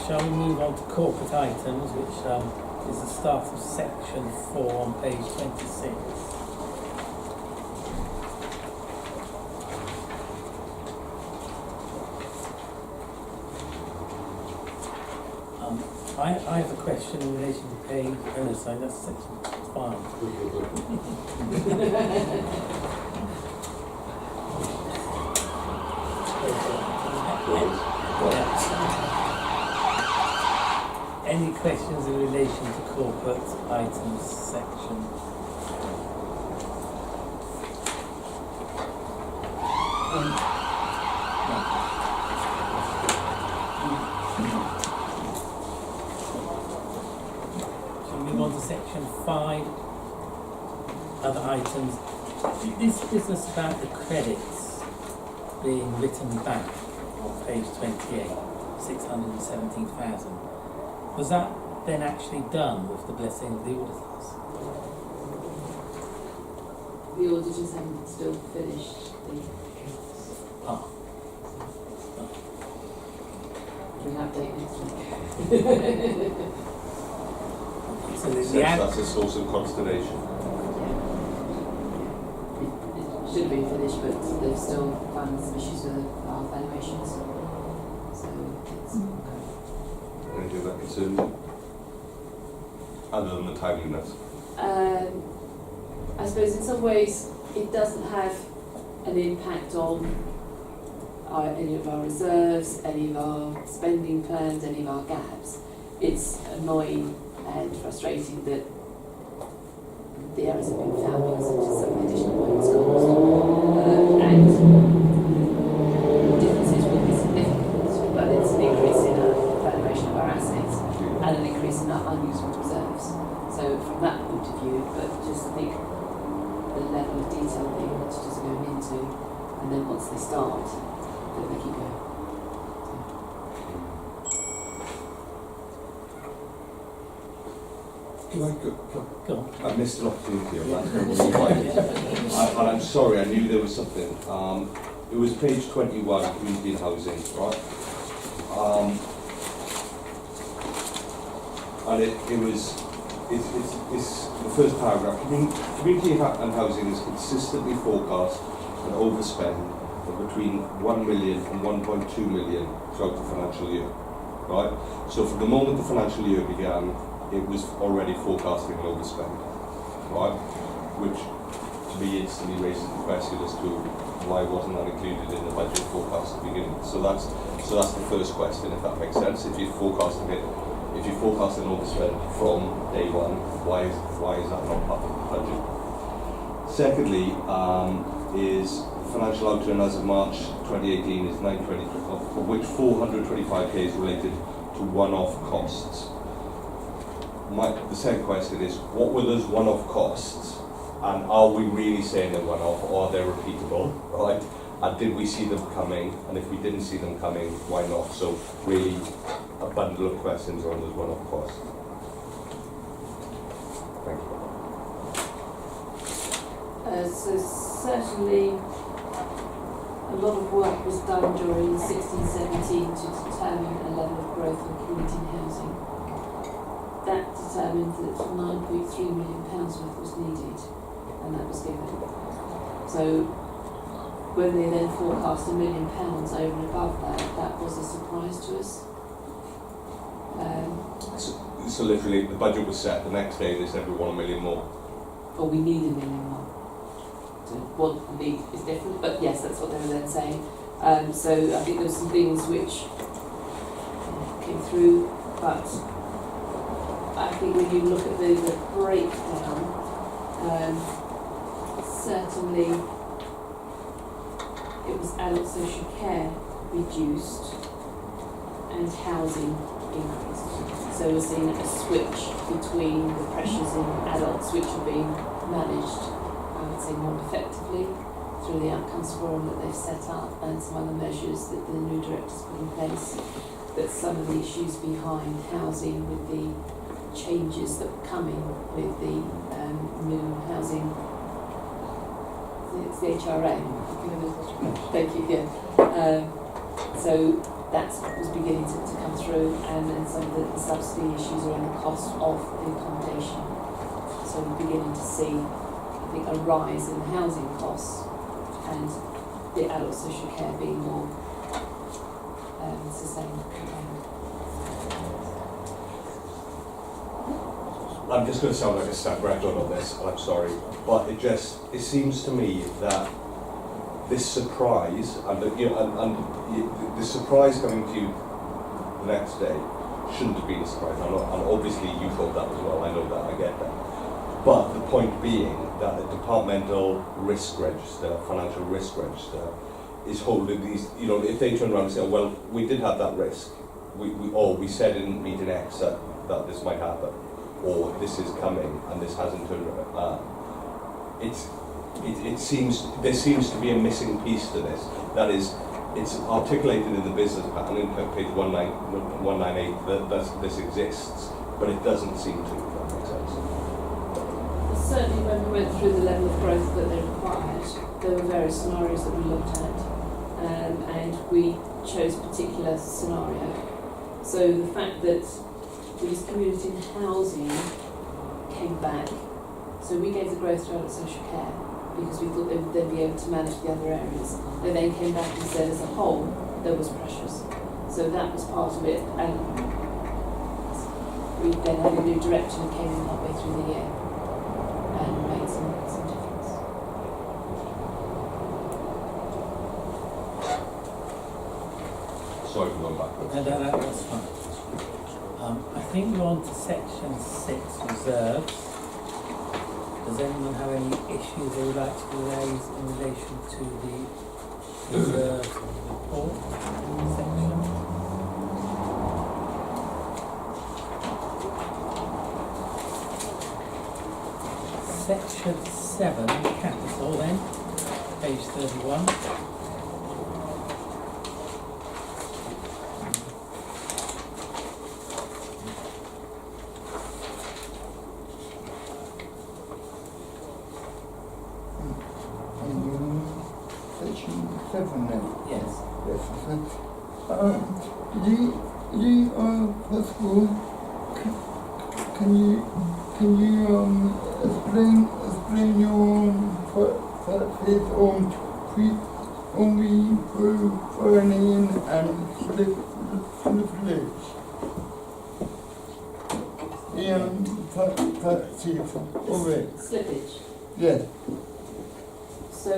Shall we move on to corporate items, which is the start of section 4 on page 26. I have a question in relation to page, oh no, sorry, that's section 5. Any questions in relation to corporate items section? Shall we move on to section 5, other items? This business about the credits being written back on page 28, 617,000. Was that then actually done with the blessing of the auditors? The auditors haven't still finished the we have date next week. So That's a source of consternation. It should have been finished, but they've still found some issues with our valuations. So it's Anything that concerns you? Other than the timeliness? I suppose in some ways it doesn't have an impact on any of our reserves, any of our spending plans, any of our gaps. It's annoying and frustrating that the errors have been found because of just some additional points caused. And differences will be significant, but it's an increase in our valuation of our assets and an increase in our unused reserves. So from that point of view, but just I think the level of detail the auditors are going into, and then once they start, then they keep going. Can I Go on. I missed an opportunity of that. And I'm sorry, I knew there was something. It was page 21, community and housing, right? And it's the first paragraph. Community and housing is consistently forecast an overspend of between 1 million and 1.2 million throughout the financial year, right? So from the moment the financial year began, it was already forecasting an overspend, right? Which to me instantly raises the question as to why wasn't that included in the budget forecast at the beginning. So that's the first question, if that makes sense. If you're forecasting an overspend from day one, why is that not part of the budget? Secondly, is financial outturn as of March 2018 is 920, of which 425k is related to one-off costs. The second question is, what were those one-off costs, and are we really saying they're one-off, or are they repeatable, right? And did we see them coming? And if we didn't see them coming, why not? So really, a bundle of questions on those one-off costs. Thank you. So certainly, a lot of work was done during 16-17 to determine a level of growth in community housing. That determined that £9.3 million worth was needed, and that was given. So when they then forecast £1 million over and above that, that was a surprise to us. So literally, the budget was set. The next day, they said we want $1 million more. Or we need £1 million more. So want and need is different, but yes, that's what they were then saying. So I think there were some things which came through, but I think when you look at the breakdown, certainly it was adult social care reduced and housing increased. So we're seeing a switch between the pressures in adults which are being managed, I would say, more effectively through the outcomes forum that they've set up and some other measures that the new directors put in place. But some of the issues behind housing with the changes that were coming with the new housing, it's the HRA. Thank you, yeah. So that was beginning to come through, and then some of the subsidy issues around the cost of the accommodation. So we're beginning to see, I think, a rise in the housing costs and the adult social care being more sustained. I'm just going to sound like a stuck record on this, and I'm sorry, but it seems to me that this surprise and the surprise coming to you the next day shouldn't have been a surprise. And obviously you thought that as well. I know that. I get that. But the point being that the departmental risk register, financial risk register, is holding these. You know, if they turn around and say, oh, "Well, we did have that risk. We said in meeting X that this might happen, or this is coming and this hasn't turned around." There seems to be a missing piece to this. That is, it's articulated in the business plan in page 198 that this exists, but it doesn't seem to, if that makes sense. Certainly when we went through the level of growth that they required, there were various scenarios that we looked at, and we chose a particular scenario. So the fact that this community housing came back, so we gave the growth to adult social care because we thought they would then be able to manage the other areas. They then came back and said as a whole there was pressures. So that was part of it, and we then had a new director who came in halfway through the year and made some difference. Sorry for going backwards. No, that's fine. I think we're on to section 6, reserves. Does anyone have any issues they would like to raise in relation to the reserves report section? Section 7, capital then, page 31. possible? Can you explain your practice on pre-running and slippage? Practice of it. Slippage. Yes. So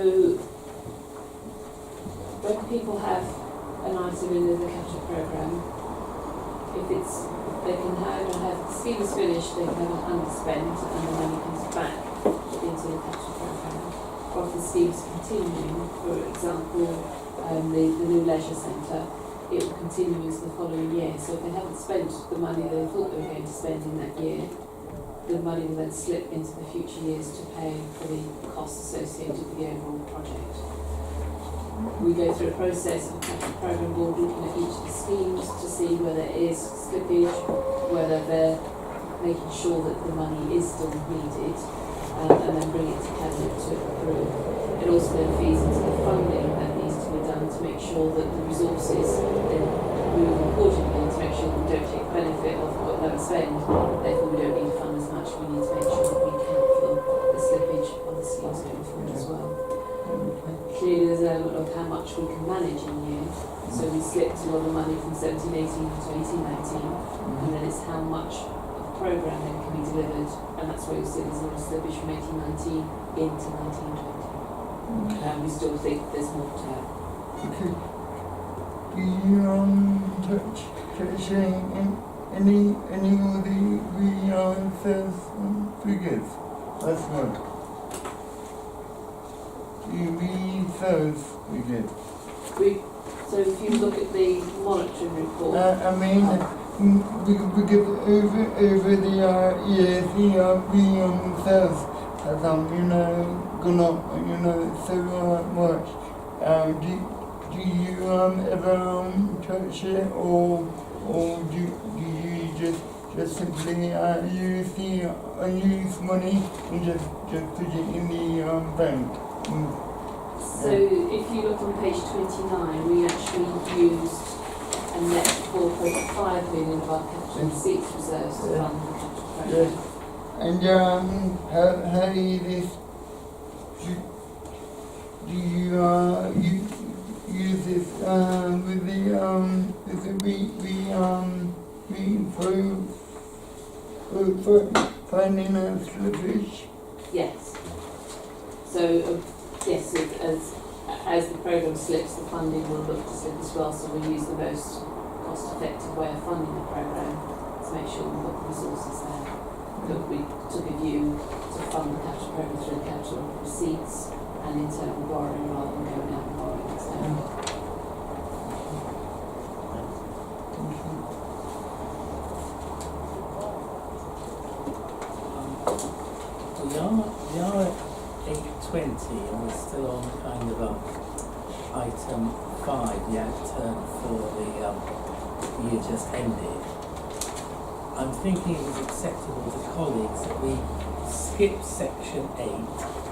when people have an item in the capital programme, if they can have the scheme is finished, they can have an underspend and the money comes back into the capital programme. Or if the scheme's continuing, for example, the new leisure centre, it will continue into the following year. So if they haven't spent the money they thought they were going to spend in that year, the money will then slip into the future years to pay for the costs associated with the overall project. We go through a process of the capital programme board looking at each of the schemes to see where there is slippage, whether they're making sure that the money is still needed, and then bring it to cabinet to approve. It also then feeds into the funding that needs to be done to make sure that the resources then move accordingly, to make sure that we don't take benefit of what lower spend, therefore we don't need to fund as much. We need to make sure that we account for the slippage of the schemes going forward as well. Clearly there's an element of how much we can manage in a year. So we slipped a lot of money from 17-18 to 18-19, and then it's how much of the programme then can be delivered, and that's why you see there's a lot of slippage from 18-19 into 19-20. And we still think there's more to have. Okay. Do you touch any of the first figures? That's one. Do you read first figures? So if you look at the monitoring report, we get over the years, the sales has gone up, so much. Do you ever touch it, or do you just simply use the unused money and just put it in the bank? so if you look on page 29, we actually used a net 4.5 million of our capital receipts reserves to fund the capital programme. And how is this? Do you use this with the finding a slippage? Yes. So yes, as the programme slips, the funding will look to slip as well. So we use the most cost-effective way of funding the programme to make sure we've got the resources there. That we took a view to fund the capital programme through capital receipts and internal borrowing rather than going out and borrowing externally. We are at 8:20 and we're still on kind of item 5, the outturn for the year just ended. I'm thinking it was acceptable to colleagues that we skip section 8,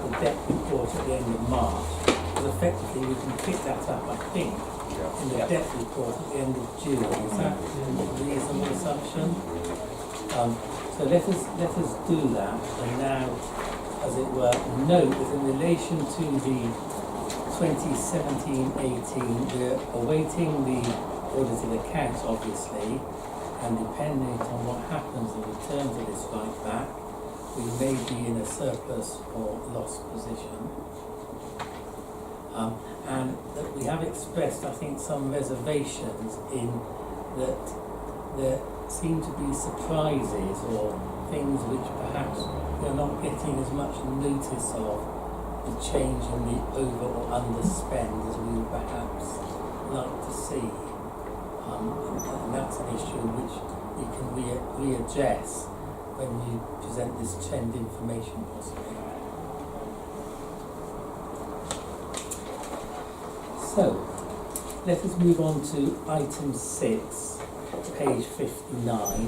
the debt report at the end of March, because effectively we can pick that up, I think, in the debt report at the end of June. Is that a reasonable assumption? So let us do that, and now, as it were, note that in relation to the 2017-18, we're awaiting the audited accounts, obviously, and depending on what happens in return to this right back, we may be in a surplus or loss position. And that we have expressed, I think, some reservations in that there seem to be surprises or things which perhaps we're not getting as much notice of, the change in the over or underspend as we would perhaps like to see. And that's an issue which we can readdress when you present this trend information possibly. So, let us move on to item 6, page 59,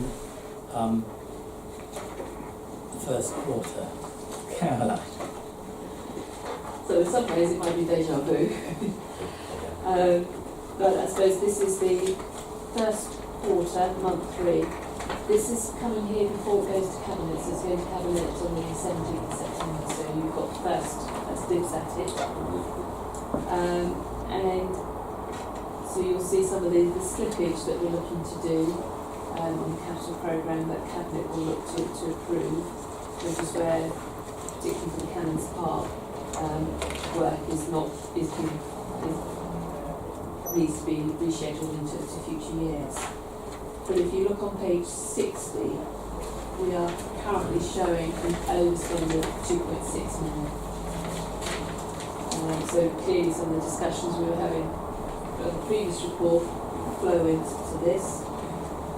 the first quarter. Caroline. So in some ways it might be deja vu. But I suppose this is the first quarter, month 3. This is coming here before it goes to Cabinet, so it's going to Cabinet on the 17th of September, so you've got first, that's dibs at it. And so you'll see some of the slippage that we're looking to do on the capital programme that Cabinet will look to approve, which is where, particularly for the Cannons Park, work needs to be rescheduled into future years. But if you look on page 60, we are currently showing an overspend of 2.6 million. So clearly some of the discussions we were having on the previous report flow into this.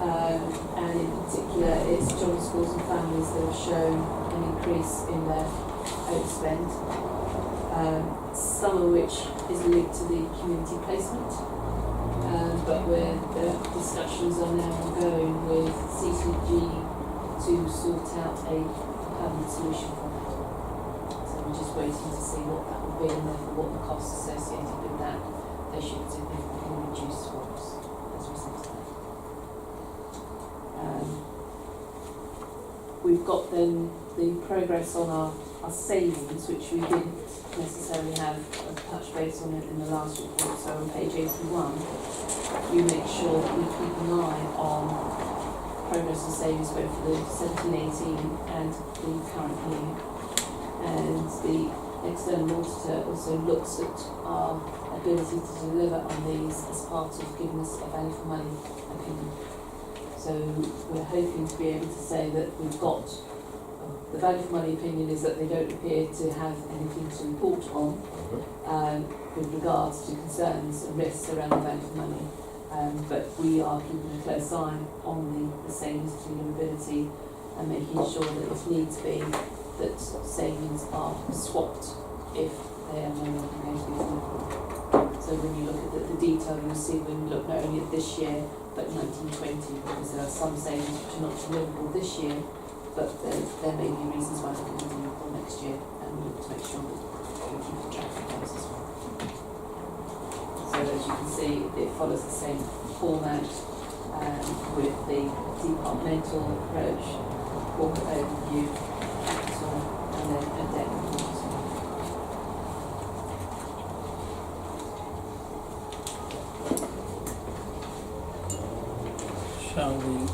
And in particular, it's children's schools and families that have shown an increase in their overspend, some of which is linked to the community placement. But where the discussions are now ongoing with CCG to sort out a permanent solution for that. So we're just waiting to see what that will be and therefore what the costs associated with that they should significantly reduce for us as a result of that. We've got then the progress on our savings, which we didn't necessarily have a touch base on it in the last report. So on page 81, you make sure that we keep an eye on progress and savings both for the 17-18 and the current year. And the external auditor also looks at our ability to deliver on these as part of giving us a value for money opinion. So we're hoping to be able to say that we've got the value for money opinion is that they don't appear to have anything to report on with regards to concerns and risks around the value for money. But we are keeping a close eye on the savings deliverability and making sure that if needs be, that savings are swapped if they are no longer going to be deliverable. So when you look at the detail, you'll see when you look not only at this year, but 1920, because there are some savings which are not deliverable this year, but there may be reasons why they could be deliverable next year, and we look to make sure that we keep track of those as well. So as you can see, it follows the same format with the departmental approach, corporate overview, capital, and then a debt report. Shall we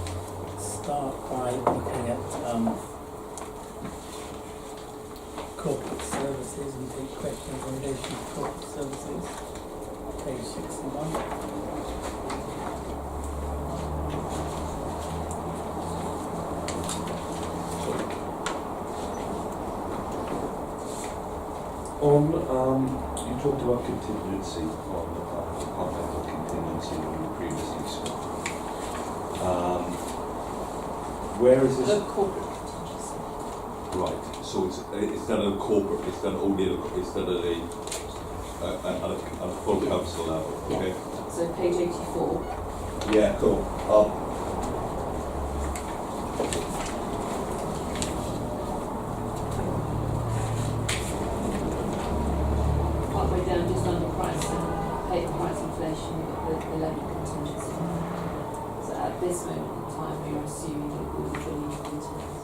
start by looking at corporate services and take questions in relation to corporate services? Page 61. You talked about contingency on departmental contingency when you previously spoke. Where is this? Corporate contingency. Right. So it's done at a corporate. It's done only it's done at a full council level. Okay. Yeah. So page 84. Yeah. Cool. Partway down, just under price inflation, you've got the level of contingency. So at this moment in time, we are assuming that we will be into this.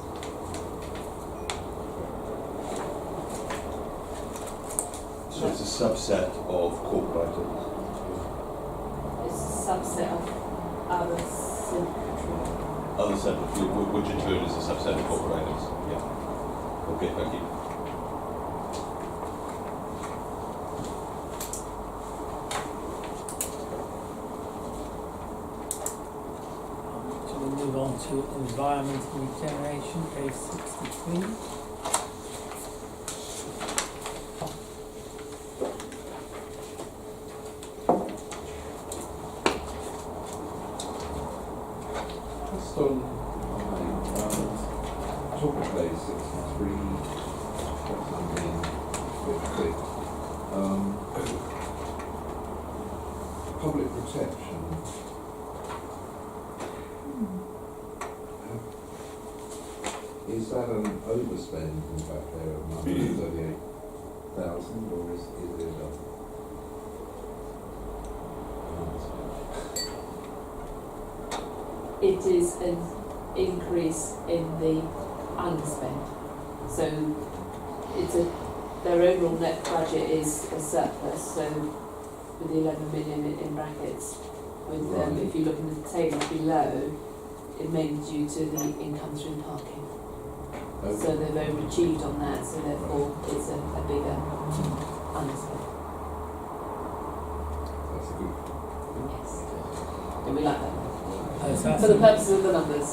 So it's a subset of corporate items. It's a subset of other central. Other central, which in turn is a subset of corporate items. Yeah. Okay. Thank you. Move on to environment and regeneration, page 63. Just on top of page 63, what's I mean, public protection. Is that an overspend in fact there of 138,000 or is it a underspend? it is an increase in the unspent. So it's their overall net budget is a surplus, so with the 11 million in brackets, with if you look in the table below, it may be due to the income through parking. Okay. So they've overachieved on that, so therefore it's a bigger unspent. That's a good. Yes. Do we like that? So that's For the purposes of the numbers.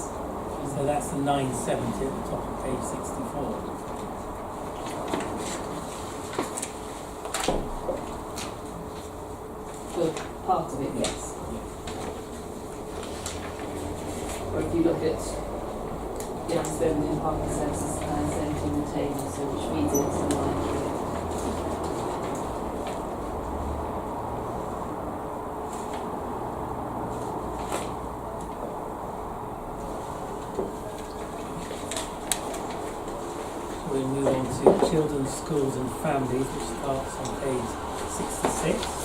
So that's the 970 at the top of page 64. For part of it, yes. Or if you look at the unspent within parking services, 970 in the table, so which feeds into the line three. We move on to children, schools and families, which starts on page 66.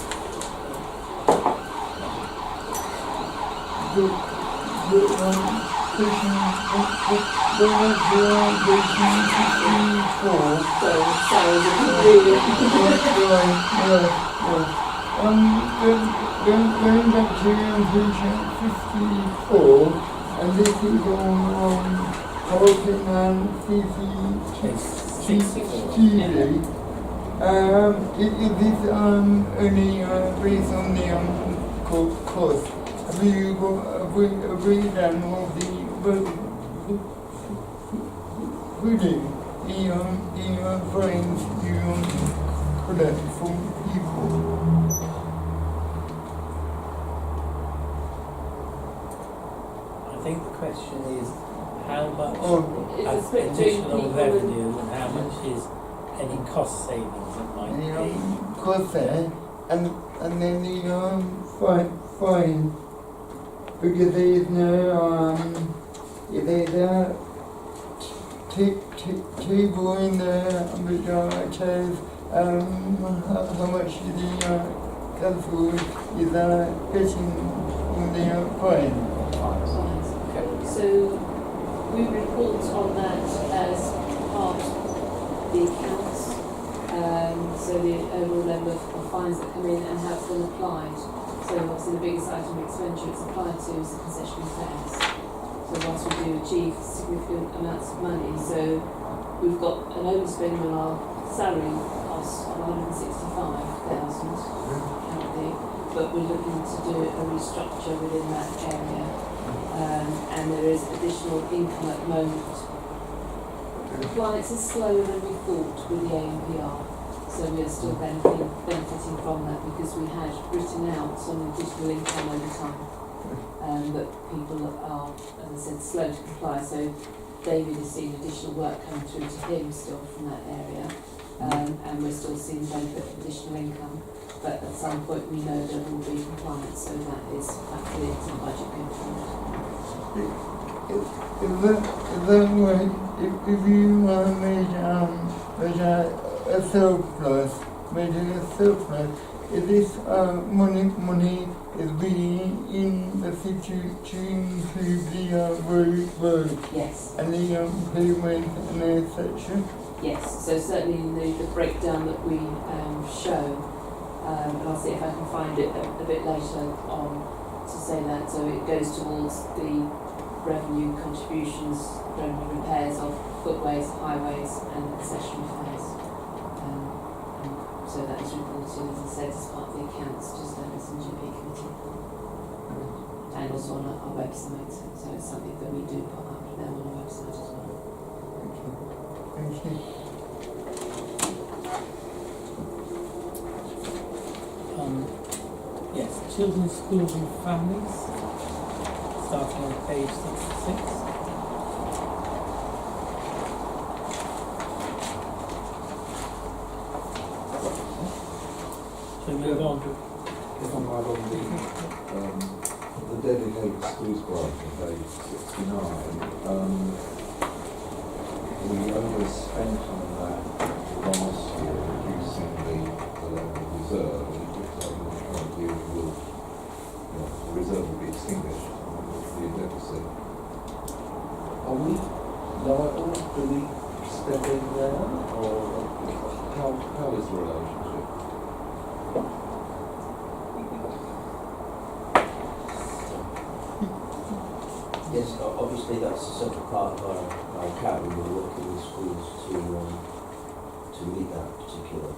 Going back to patient 54, and this is on Colton and CCTV. Is this only based on the cost? Have you got a breakdown of the fines you collect from people? I think the question is how much It's a split between additional people revenue and how much is any cost savings that might be. Cost there, and then the fine, because there is no there's a table in there which shows how much the council is getting on the fine. So we report on that as part of the accounts, so the overall level of fines that come in and how it's been applied. So obviously the biggest item of expenditure it's applied to is the concessionary fares. So once we do achieve significant amounts of money, so we've got an overspending on our salary costs of 165,000 currently, but we're looking to do a restructure within that area. And there is additional income at the moment. Compliance is slower than we thought with the ANPR, so we are still benefiting from that because we had written out some additional income over time. But people are, as I said, slow to comply, so David is seeing additional work coming through to him still from that area, and we're still seeing benefit of additional income. But at some point we know there will be compliance, so that is factored into the budget going forward. Is that way, if you made a surplus, is this money is being in the future to improve the road? Yes. And the pavement and etc.? Yes, so certainly in the breakdown that we show, and I'll see if I can find it a bit later on to say that, so it goes towards the revenue contributions, revenue repairs of footways, highways and accessory fares. So that is reported, as I said, as part of the accounts to Service and GP Committee. And also on our website, so it's something that we do put up there on our website as well. Thank you. Yes, children, schools and families, starting on page 66. Shall we move on? If I'm right on the dedicated schools branch on page 69, we overspent on that last year, reducing the level of reserve, and it looks like in the current year the reserve will be extinguished, the deficit anything there, or? How is the relationship? Yes, obviously that's a separate part of our account, and we're working with schools to meet that particular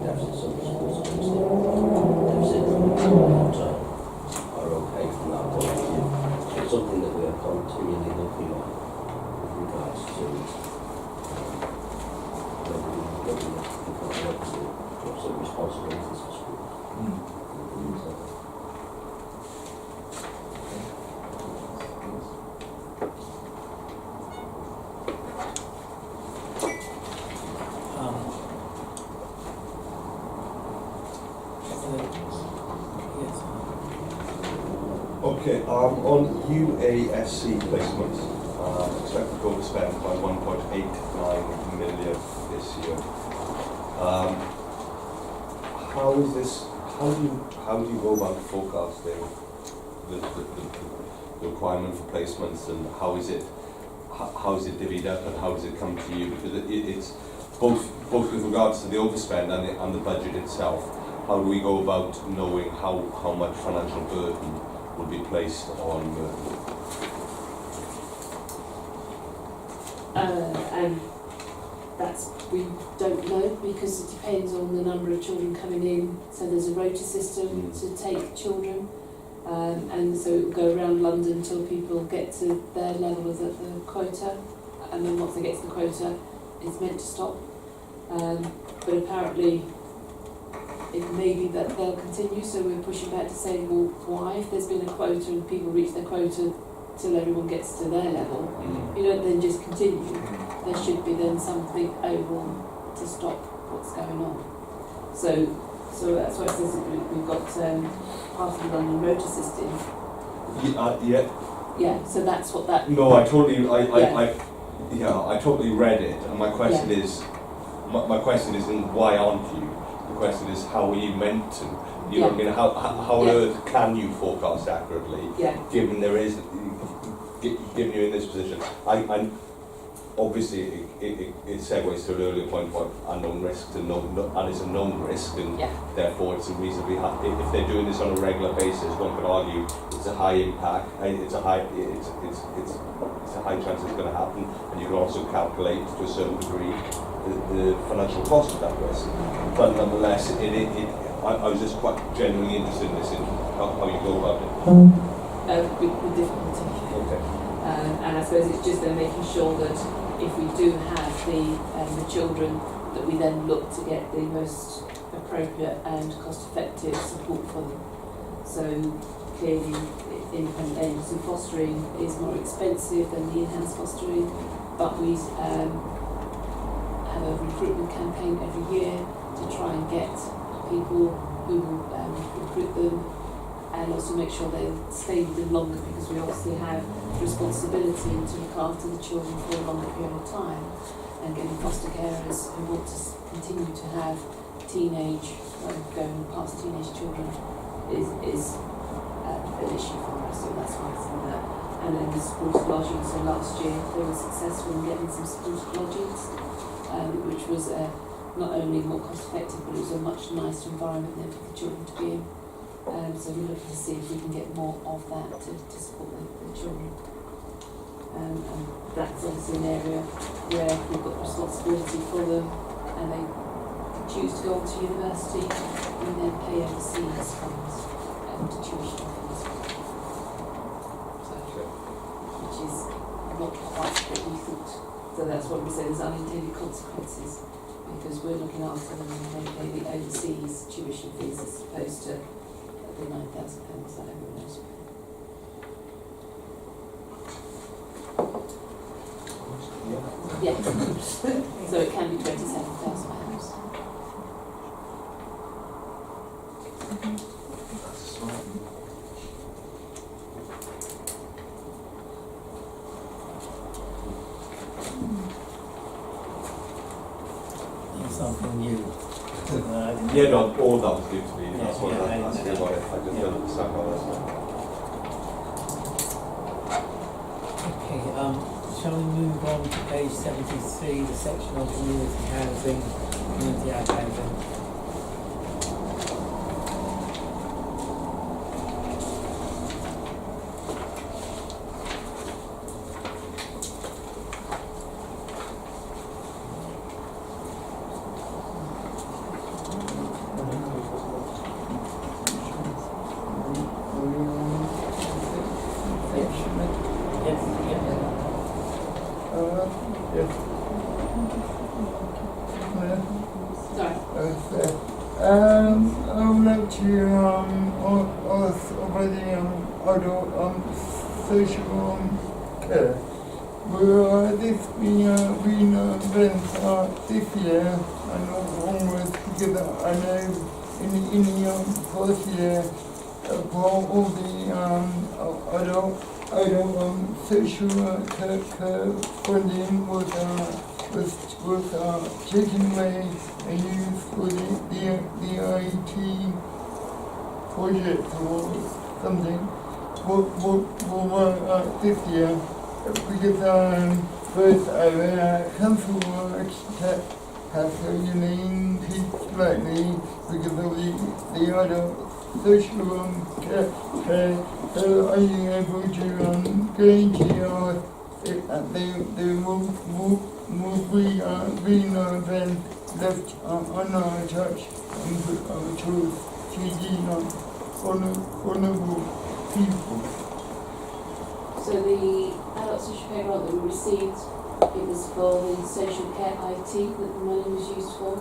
deficit. Some schools obviously deficit are okay from that point of view. So it's something that we are continually looking at with regards to whether we have some responsibilities for schools. Okay, on UASC placements, expected to overspend by 1.89 million this year. How do you go about forecasting the requirement for placements, and how is it divvied up, and how does it come to you? Because it's both with regards to the overspend and the budget itself. How do we go about knowing how much financial burden will be placed on and we don't know, because it depends on the number of children coming in. So there's a rota system to take children, and so it will go around London until people get to their level of the quota, and then once they get to the quota, it's meant to stop. But apparently it may be that they'll continue, so we're pushing back to say, well, why, if there's been a quota and people reach their quota till everyone gets to their level, you don't then just continue. There should be then something overall to stop what's going on. So that's why it says that we've got part of the London rota system. Yeah, so that's what that... No, I totally read it, and my question is, my question isn't why aren't you? The question is, how are you meant to? You know what I mean? How on earth can you forecast accurately? Given there is, given you're in this position. I'm obviously it segues to an earlier point about unknown risks and it's a known risk, and therefore it's a reasonably high. If they're doing this on a regular basis, one could argue it's a high impact. It's a high chance it's going to happen, and you can also calculate to a certain degree the financial cost of that risk. But nonetheless, I was just quite genuinely interested in this, in how you go about it. With difficulty. Okay. And I suppose it's just then making sure that if we do have the children, that we then look to get the most appropriate and cost-effective support for them. So clearly, independent agency fostering is more expensive than the enhanced fostering, but we have a recruitment campaign every year to try and get people who will recruit them, and also make sure they stay with them longer, because we obviously have responsibility to look after the children for a longer period of time, and getting foster carers who want to continue to have going past teenage children is an issue for us, so that's why it's in that. And then the supported lodging, so last year they were successful in getting some supported lodgings, which was not only more cost effective, but it was a much nicer environment there for the children to be in. So we're looking to see if we can get more of that to support the children. And that's obviously an area where we've got responsibility for them, and they choose to go on to university, and then pay overseas funds and tuition fees. Which is not quite what we thought. So that's what we say there's unintended consequences, because we're looking after them and they pay the overseas tuition fees as opposed to the £9,000 that everyone else pays. Yeah. So it can be £27,000. Something new. Yeah, no, all that was good to me. That's what I was asking about it. I just don't understand how that's done. Okay, shall we move on to page 73, the section on community housing, community ad housing? I would like to ask about the adult social care. Will this be being event this year and onwards, because I know in the first year part of the adult social care funding was taken away and used for the IT project or something. What this year? Because first I cancelled work have to increase slightly because of the other social care. So are you able to go into they will be then left unattached to the vulnerable people? So the adult social care grant that we received, it was for the social care IT that the money was used for.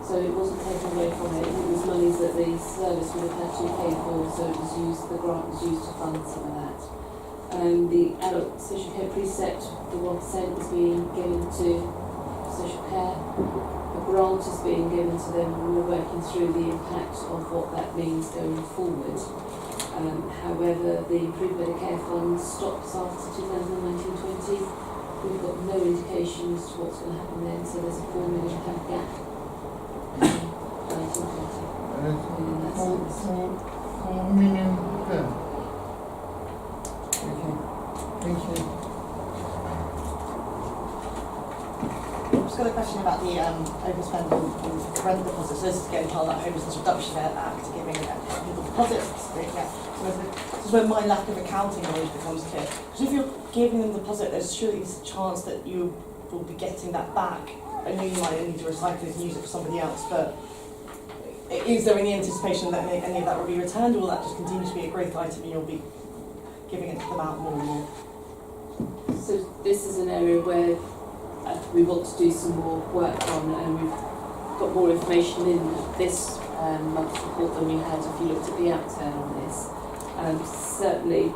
So it wasn't taken away from it. It was monies that the service would have had to pay for. So it was used. The grant was used to fund some of that. The adult social care precept, the 1% is being given to social care. The grant is being given to them, and we're working through the impact of what that means going forward. However, the Improved Better Care Fund stops after 2019-20. We've got no indication as to what's going to happen then, so there's a £4 million gap. 4 million then. Okay. Thank you. I've just got a question about the overspend on rent deposits. So this is getting part of that Homelessness Reduction Act, giving people deposits. So this is where my lack of accounting knowledge becomes clear. Because if you're giving them a deposit, there's surely a chance that you will be getting that back. I know you might need to recycle it and use it for somebody else, but is there any anticipation that any of that will be returned, or will that just continue to be a growth item and you'll be giving it them out more and more? So this is an area where we want to do some more work on, and we've got more information in this month's report than we had if you looked at the outturn on this. Certainly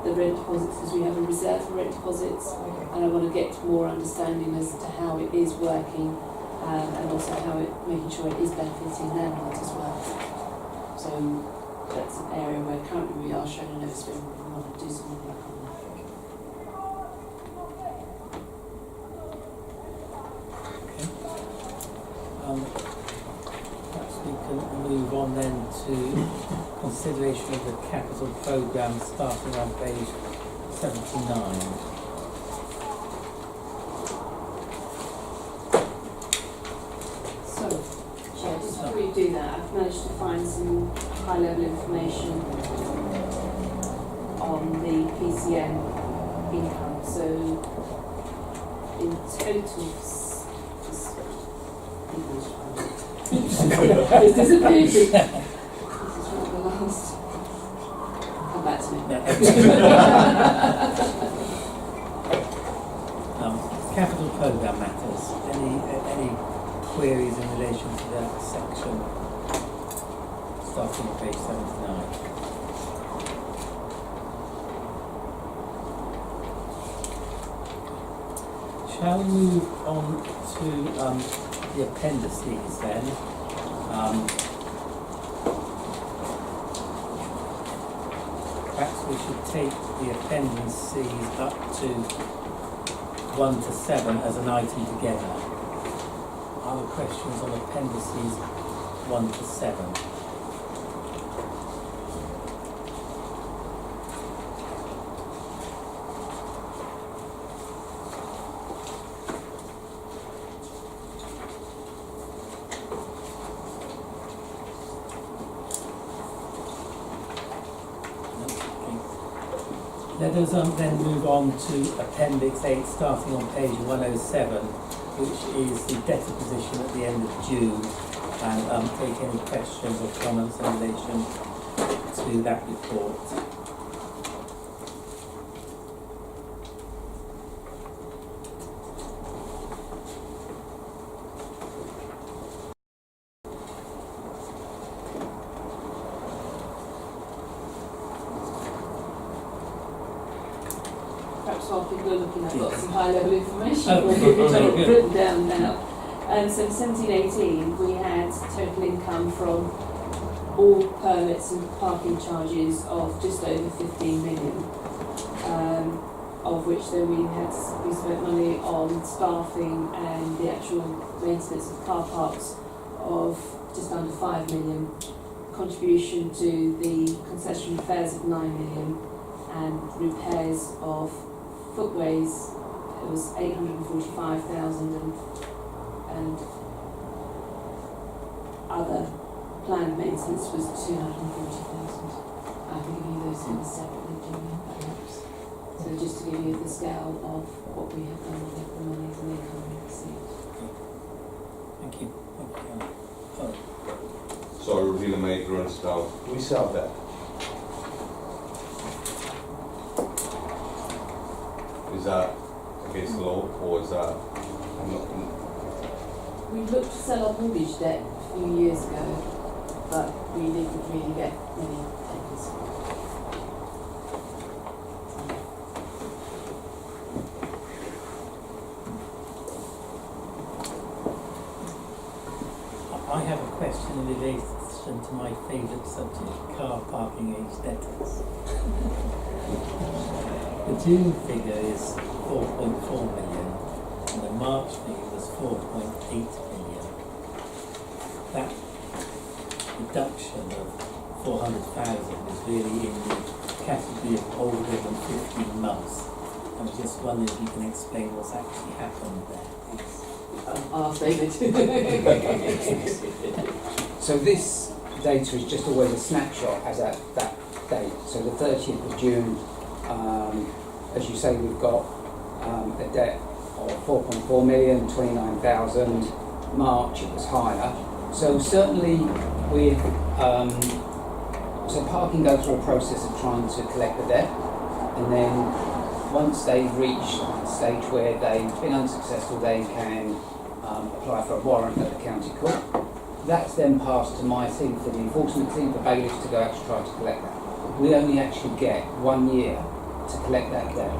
the rent deposits, because we have a reserve for rent deposits, and I want to get more understanding as to how it is working, and also how making sure it is benefiting landlords as well. So that's an area where currently we are showing an overspend, and we want to do some more work on that. Perhaps we can move on then to consideration of the capital programme starting on page 79. So, Chair, just before you do that, I've managed to find some high-level information on the PCN income. So, in total, it's disappeared. This is one of the last. Come back to me. Capital programme matters. Any queries in relation to that section starting at page 79? Shall we move on to the appendices then? Perhaps we should take the appendices up to 1 to 7 as an item together. Are there questions on appendices 1 to 7? Let us then move on to Appendix 8, starting on page 107, which is the debtor position at the end of June, and take any questions or comments in relation to that report. Perhaps while people are looking, I've got some high-level information Oh, for you, which very I've good. written down now. So in 1718, we had total income from all permits and parking charges of just over 15 million, of which then we spent money on staffing and the actual maintenance of car parks of just under 5 million, contribution to the concession fares of 9 million, and repairs of footways, it was 845,000, and other planned maintenance was 240,000. I can give you those things separately, Jimmy, perhaps. So just to give you the scale of what we have done with the monies and the income we received. Thank you. Sorry, revealing my ignorance now. Do we sell that? Is that against the law, or is that not? We looked to sell our mortgage debt a few years ago, but we didn't really get many takers. I have a question in relation to my favourite subject, car parking age debtors. The June figure is 4.4 million and the March figure was 4.8 million. That reduction of 400,000 is really in the category of older than 15 months. I'm just wondering if you can explain what's actually happened there, please. I'll save it. So this data is just always a snapshot as at that date. So the 30th of June, as you say, we've got a debt of 4.4 million, 29,000. March it was higher. So certainly with so parking goes through a process of trying to collect the debt, and then once they've reached a stage where they've been unsuccessful, they can apply for a warrant at the county court. That's then passed to my team, for the enforcement team, for bailiffs to go out to try to collect that. We only actually get 1 year to collect that debt.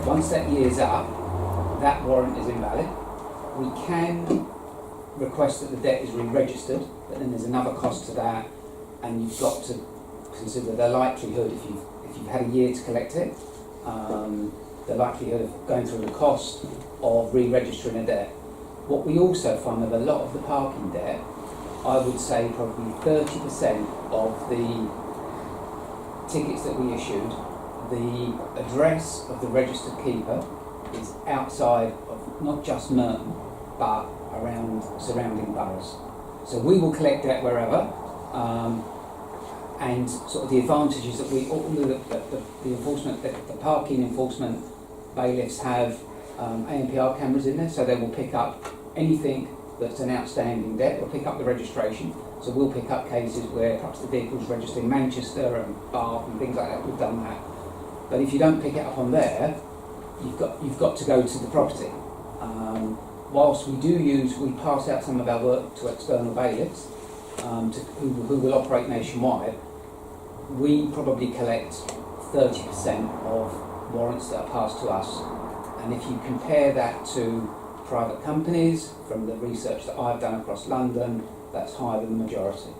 Once that year's up, that warrant is invalid. We can request that the debt is re-registered, but then there's another cost to that, and you've got to consider the likelihood, if you've had a year to collect it, the likelihood of going through the cost of re-registering a debt. What we also find with a lot of the parking debt, I would say probably 30% of the tickets that we issued, the address of the registered keeper is outside of not just Merton, but around surrounding boroughs. So we will collect debt wherever, and sort of the advantages that the enforcement, the parking enforcement bailiffs have ANPR cameras in there, so they will pick up anything that's an outstanding debt. They'll pick up the registration, so we'll pick up cases where perhaps the vehicle's registered in Manchester and Bath and things like that. We've done that. But if you don't pick it up on there, you've got to go to the property. Whilst we pass out some of our work to external bailiffs who will operate nationwide, we probably collect 30% of warrants that are passed to us. And if you compare that to private companies, from the research that I've done across London, that's higher than the majority.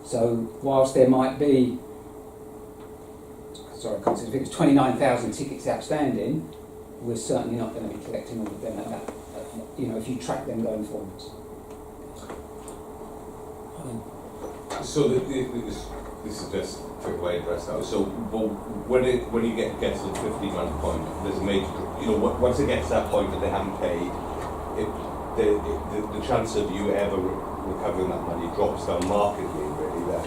So whilst there might be, sorry, I can't see the figures, 29,000 tickets outstanding, we're certainly not going to be collecting all of them at that, if you track them going forwards. So this is just a quick way to address that. So when you get to the 15-month point, there's a major, once it gets to that point that they haven't paid, the chance of you ever recovering that money drops down markedly, really, then.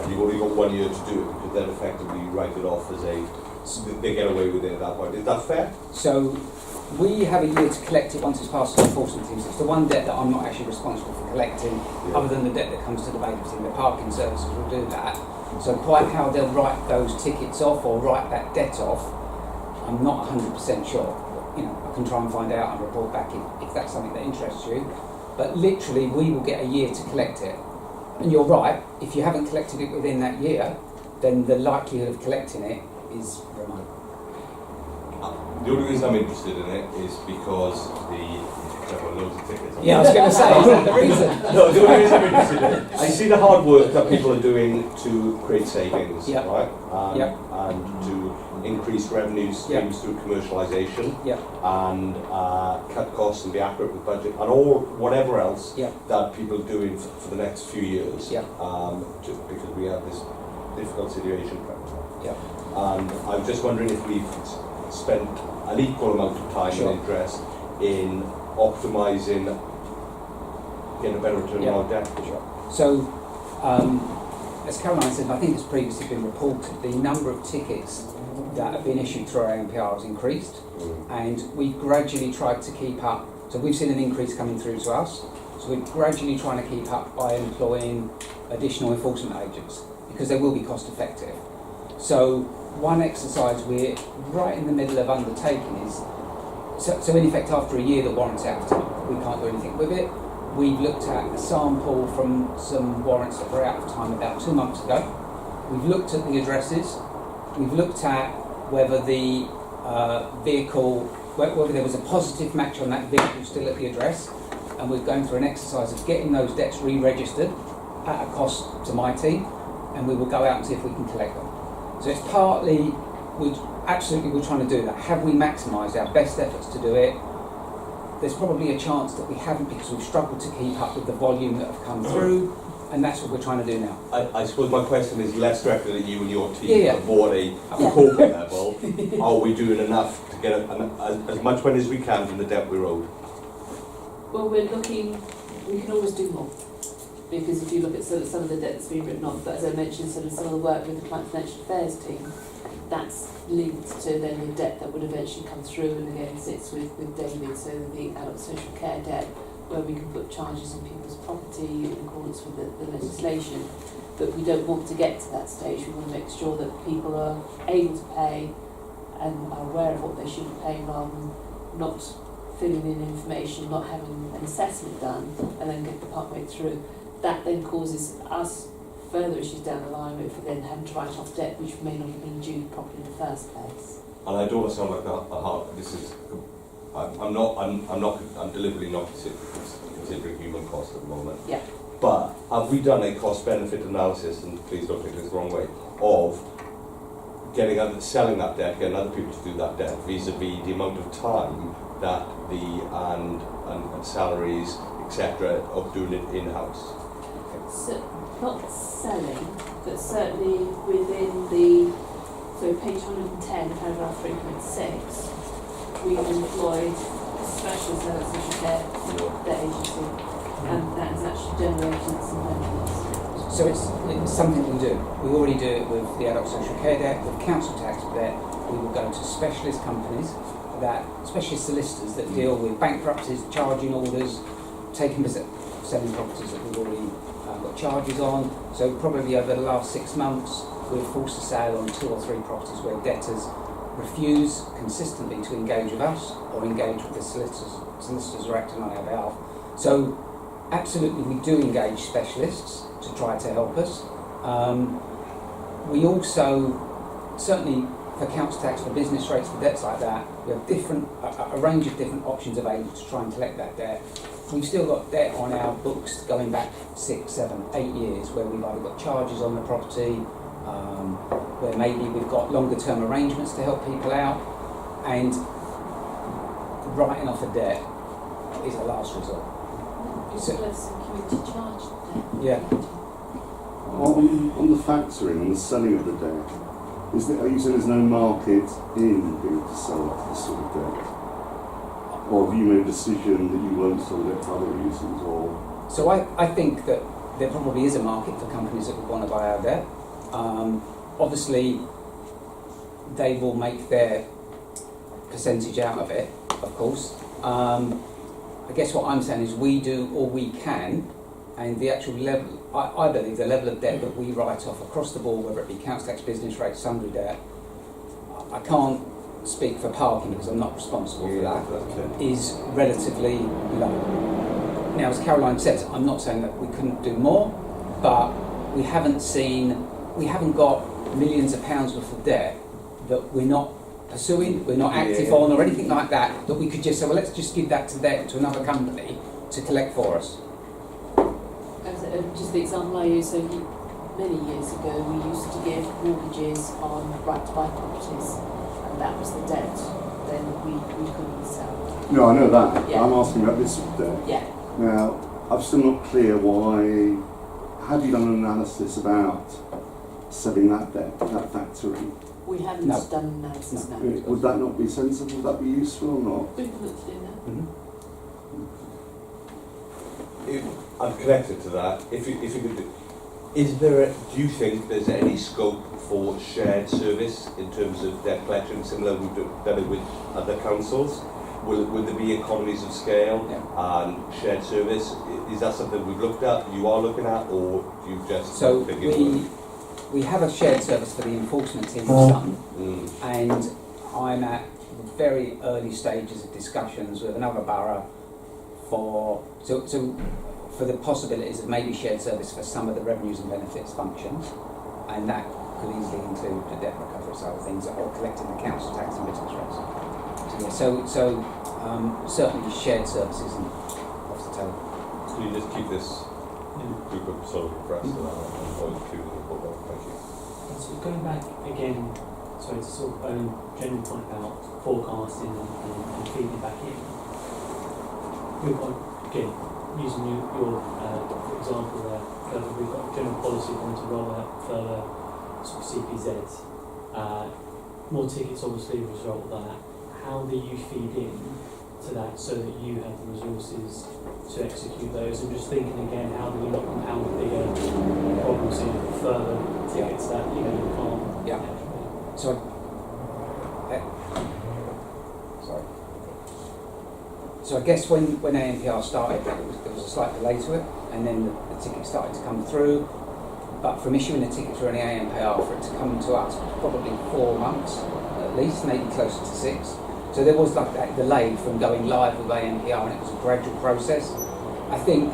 And you've only got 1 year to do it, because then effectively you write it off as a so they get away with it at that point. Is that fair? So we have a year to collect it once it's passed the enforcement teams. It's the one debt that I'm not actually responsible for collecting, other than the debt that comes to the vacancy. The parking services will do that. So quite how they'll write those tickets off or write that debt off, I'm not 100% sure. You know, I can try and find out and report back if that's something that interests you. But literally, we will get a year to collect it. And you're right, if you haven't collected it within that year, then the likelihood of collecting it is remote. The only reason I'm interested in it is because there were loads of tickets. Yeah, I was going to say, is that the reason? No, the only reason I'm interested in it, I see the hard work that people are doing to create savings, Yep. right? Yep. And to increase revenue streams through commercialisation Yep. and cut costs and be accurate with budget and all whatever else Yep. that people are doing for the next few years. Yep. Because we have this difficult situation. Yep. And I'm just wondering if we've spent an equal amount of time Sure. and interest in optimising, getting a better return on our debt. So, as Caroline said, I think it's previously been reported, the number of tickets that have been issued through our MPR has increased, and we've gradually tried to keep up. So we've seen an increase coming through to us, so we're gradually trying to keep up by employing additional enforcement agents, because they will be cost effective. So one exercise we're right in the middle of undertaking is, so in effect after a year the warrant's out of time, we can't do anything with it. We've looked at a sample from some warrants that were out of time about 2 months ago. We've looked at the addresses. We've looked at whether the vehicle, whether there was a positive match on that vehicle still at the address, and we're going through an exercise of getting those debts re-registered at a cost to my team, and we will go out and see if we can collect them. So it's partly, we're trying to do that. Have we maximised our best efforts to do it? There's probably a chance that we haven't, because we've struggled to keep up with the volume that have come through, and that's what we're trying to do now. I suppose my question is less directed at you and your team, Yeah. but more at a corporate level. Are we doing enough to get as much money as we can from the debt we're owed? Well, we can always do more. Because if you look at some of the debt that's been written off, but as I mentioned, some of the work with the Client Financial Affairs team, that's linked to then the debt that would eventually come through, and again sits with David, so the adult social care debt, where we can put charges on people's property in accordance with the legislation. But we don't want to get to that stage. We want to make sure that people are able to pay and are aware of what they should be paying, rather than not filling in information, not having an assessment done, and then get the partway through. That then causes us further issues down the line, if we're then having to write off debt which may not have been due properly in the first place. And I don't want to sound like a hard. This is. I'm deliberately not considering human cost at the moment. Yeah. But have we done a cost-benefit analysis? And please don't take this the wrong way. Of selling that debt, getting other people to do that debt, vis-a-vis the amount of time that and salaries, etc., of doing it in-house. So, not selling, but certainly within page 110, paragraph 3.6, we've employed a specialist adult social care debt agency, and that is actually generating some benefits. So it's something we do. We already do it with the adult social care debt, with council tax debt. We will go to specialist companies, specialist solicitors that deal with bankruptcies, charging orders, selling properties that we've already got charges on. So probably over the last 6 months, we've forced a sale on 2 or 3 properties where debtors refuse consistently to engage with us or engage with the solicitors who are acting on our behalf. So absolutely we do engage specialists to try to help us. We also, certainly for council tax, for business rates, for debts like that, we have a range of different options available to try and collect that debt. We've still got debt on our books going back 6, 7, 8 years where we've either got charges on the property, where maybe we've got longer term arrangements to help people out, and writing off a debt is a last resort. So, security charge debt. Yeah. On the factoring and the selling of the debt, are you saying there's no market in being to sell this sort of debt? Or have you made a decision that you won't sell it for other reasons? Or So I think that there probably is a market for companies that would want to buy our debt. Obviously, they will make their percentage out of it, of course. I guess what I'm saying is we do all we can, and the actual level, I believe the level of debt that we write off across the board, whether it be council tax, business rates, sundry debt, I can't speak for parking because I'm not responsible for that, is relatively low. Now, as Caroline says, I'm not saying that we couldn't do more, but we haven't got millions of pounds worth of debt that we're not pursuing, we're not active on or anything like that, that we could just say, well, let's just give that to them, to another company to collect for us. Just the example I use, so many years ago we used to give mortgages on right to buy properties, and that was the debt, then we couldn't sell. No, I know that. Yeah. I'm asking about this sort of debt. Yeah. Now, I'm still not clear why. Have you done an analysis about selling that debt, that factory? We haven't done analysis now. Would that not be sensible? Would that be useful or not? We've looked in that. I'm connected to that. If you could, do you think there's any scope for shared service in terms of debt collection, similar we've done it with other councils? Will there be economies of scale and shared service? Is that something we've looked at, you are looking at, or do you just think we have a shared service for the enforcement team of Sun, and I'm at very early stages of discussions with another borough for the possibilities of maybe shared service for some of the revenues and benefits functions, and that could easily include the debt recovery side of things, or collecting the council tax and business rates. Certainly shared services and off the table. Can you just keep this group of sort of abreast of that and going through the report? Thank you. So going back again, sorry, to sort of general point about forecasting and feeding back in. Again, using your example there, we've got a general policy going to roll out further sort of CPZs. More tickets obviously as a result of that. How do you feed in to that so that you have the resources to execute those? And just thinking again, how do we not compound the bigger problems in further tickets that you can't actually? So I guess when ANPR started, there was a slight delay to it, and then the tickets started to come through. But from issuing a ticket through an ANPR for it to come to us, probably 4 months at least, maybe closer to 6. So there was like that delay from going live with ANPR, and it was a gradual process. I think,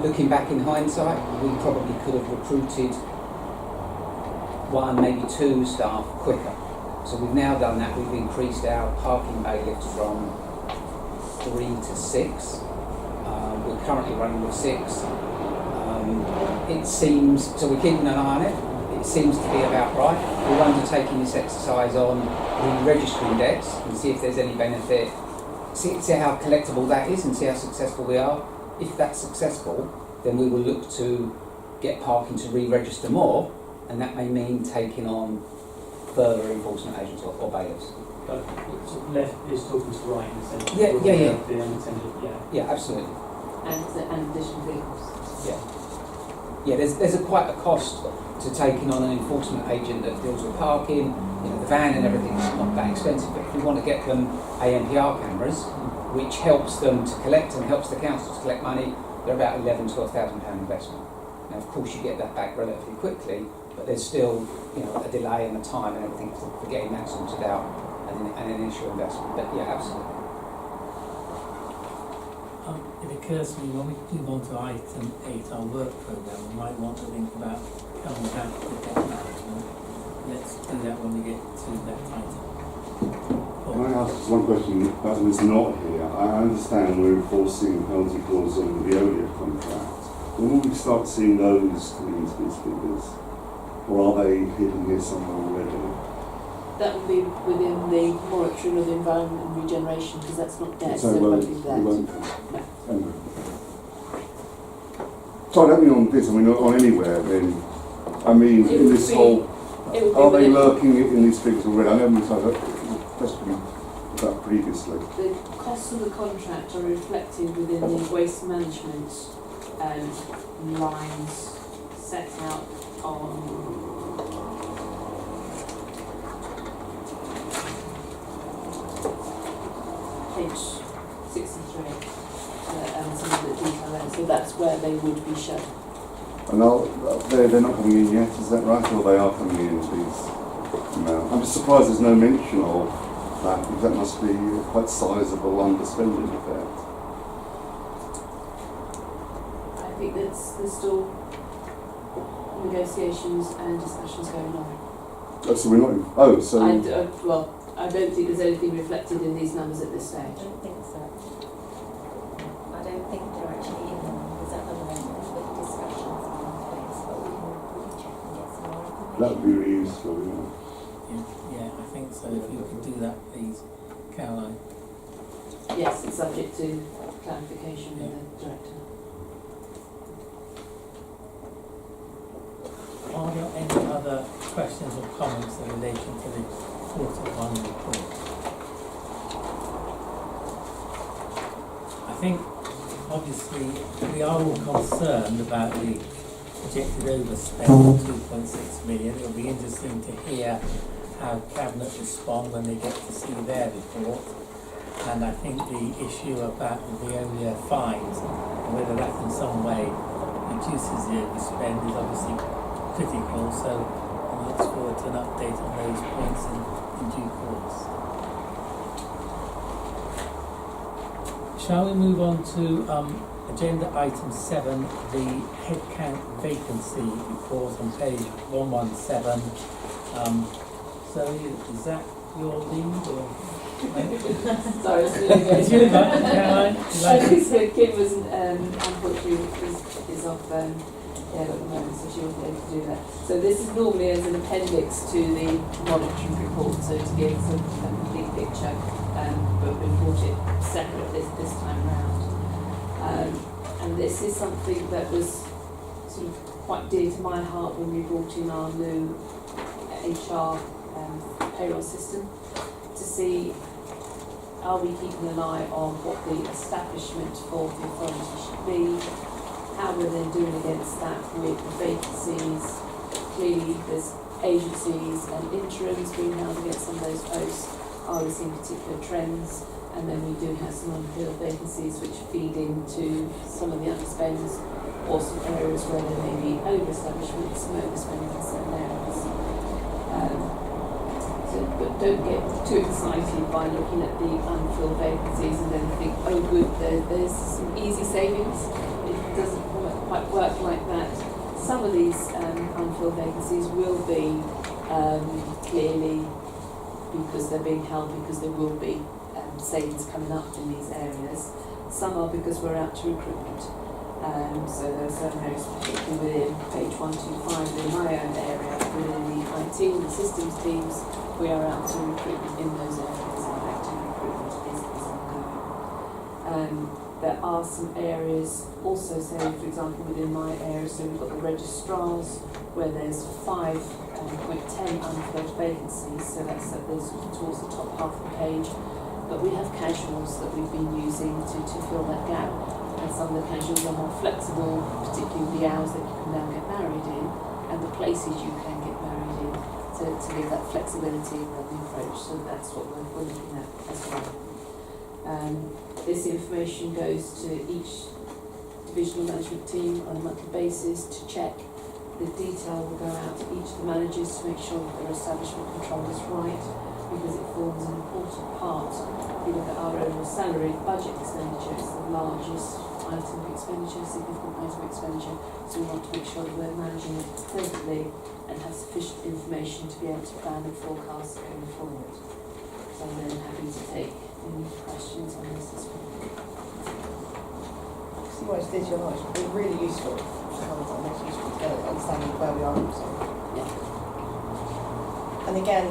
looking back in hindsight, we probably could have recruited 1, maybe 2 staff quicker. So we've now done that. We've increased our parking bailiffs from 3 to 6. We're currently running with 6. It seems, so we're keeping an eye on it. It seems to be about right. We're undertaking this exercise on re-registering debts and see if there's any benefit, see how collectible that is and see how successful we are. If that's successful, then we will look to get parking to re-register more, and that may mean taking on further enforcement agents or bailiffs. But sort of left is talking to right in the sense of Yeah. the unintended, Yeah, absolutely. And additional vehicles. Yeah, there's quite a cost to taking on an enforcement agent that deals with parking, the van and everything. It's not that expensive, but if we want to get them ANPR cameras, which helps them to collect and helps the council to collect money, they're about £11,000-12,000 investment. Now, of course, you get that back relatively quickly, but there's still, a delay in the time and everything for getting that sorted out and an initial investment. But yeah, absolutely. It occurs to me when we move on to item 8, our work programme, we might want to think about coming back to debt management. Let's do that when we get to that item. Can I ask just one question? That was not here. I understand we're enforcing penalty clause on the Veolia contract. When will we start seeing those coming into these figures? Or are they hidden here somewhere already? That would be within the monitoring of the environment and regeneration, because that's not debt, so it it won't, won't be it that. won't. No. So I don't mean on this, I mean on anywhere then. I mean It in would this be- whole, It would be are they within lurking in these figures already? I know we had a question about previously. the costs of the contract are reflected within the waste management lines set out on page 63, and some of the detail there. So that's where they would be shown. And they're not coming in yet, is that right? Or they are coming in, these amounts? I'm just surprised there's no mention of that, because that must be a quite sizable underspending effect. I think there's still negotiations and discussions going on. Oh, so we're not in, oh, so... I don't think there's anything reflected in these numbers at this I stage. don't think so. I don't think they're actually in the numbers at the moment, but discussions are in place, but we can check and get some more information. That would be really useful, yeah. Yeah, I think so. If you could do that, please, Caroline. Yes, it's subject to clarification with the director. Are there any other questions or comments in relation to the Q1 report? I think, obviously, we are all concerned about the projected overspend of 2.6 million. It'll be interesting to hear how Cabinet respond when they get to see their report. And I think the issue about the Veolia fines and whether that in some way reduces the overspend is obviously critical. So I look forward to an update on those points in due course. Shall we move on to agenda item 7, the headcount vacancy report on page 117. Zoe, is that your lead or? Sorry, It's you, Caroline. So Kim was unfortunately is off at the moment, so she wasn't able to do that. So this is normally as an appendix to the monitoring report, so to give some complete picture, but we brought it separate this time round. And this is something that was sort of quite dear to my heart when we brought in our new HR payroll system, to see, are we keeping an eye on what the establishment for the authority should be, how we're then doing against that with the vacancies. Clearly there's agencies and interims being held against some of those posts. Are we seeing particular trends? And then we do have some unfilled vacancies which feed into some of the underspends, or some areas where there may be over-establishment, some overspending in certain areas. But don't get too excited by looking at the unfilled vacancies and then think, oh good, there's some easy savings. It doesn't quite work like that. Some of these unfilled vacancies will be clearly because they're being held because there will be savings coming up in these areas. Some are because we're out to recruitment. So there are certain areas, particularly within page 125 in my own area, within the IT and the systems teams, we are out to recruitment in those areas, and active recruitment is ongoing. There are some areas also, say for example within my area, so we've got the registrars where there's 5.10 unfilled vacancies, so that's towards the top half of the page. But we have casuals that we've been using to fill that gap, and some of the casuals are more flexible, particularly the hours that you can now get married in and the places you can get married in, to give that flexibility around the approach. So that's what we're looking at as well. This information goes to each divisional management team on a monthly basis to check. The detail will go out to each of the managers to make sure that their establishment control is right, because it forms an important part. If you look at our overall salary, budget expenditure is the largest item of expenditure, significant item of expenditure, so we want to make sure that we're managing it appropriately and have sufficient information to be able to plan and forecast going forward. So I'm then happy to take any questions on this as well. See what it is you're not, it's really useful to have it on, it's useful to get an understanding of where we are also. Yeah. And again,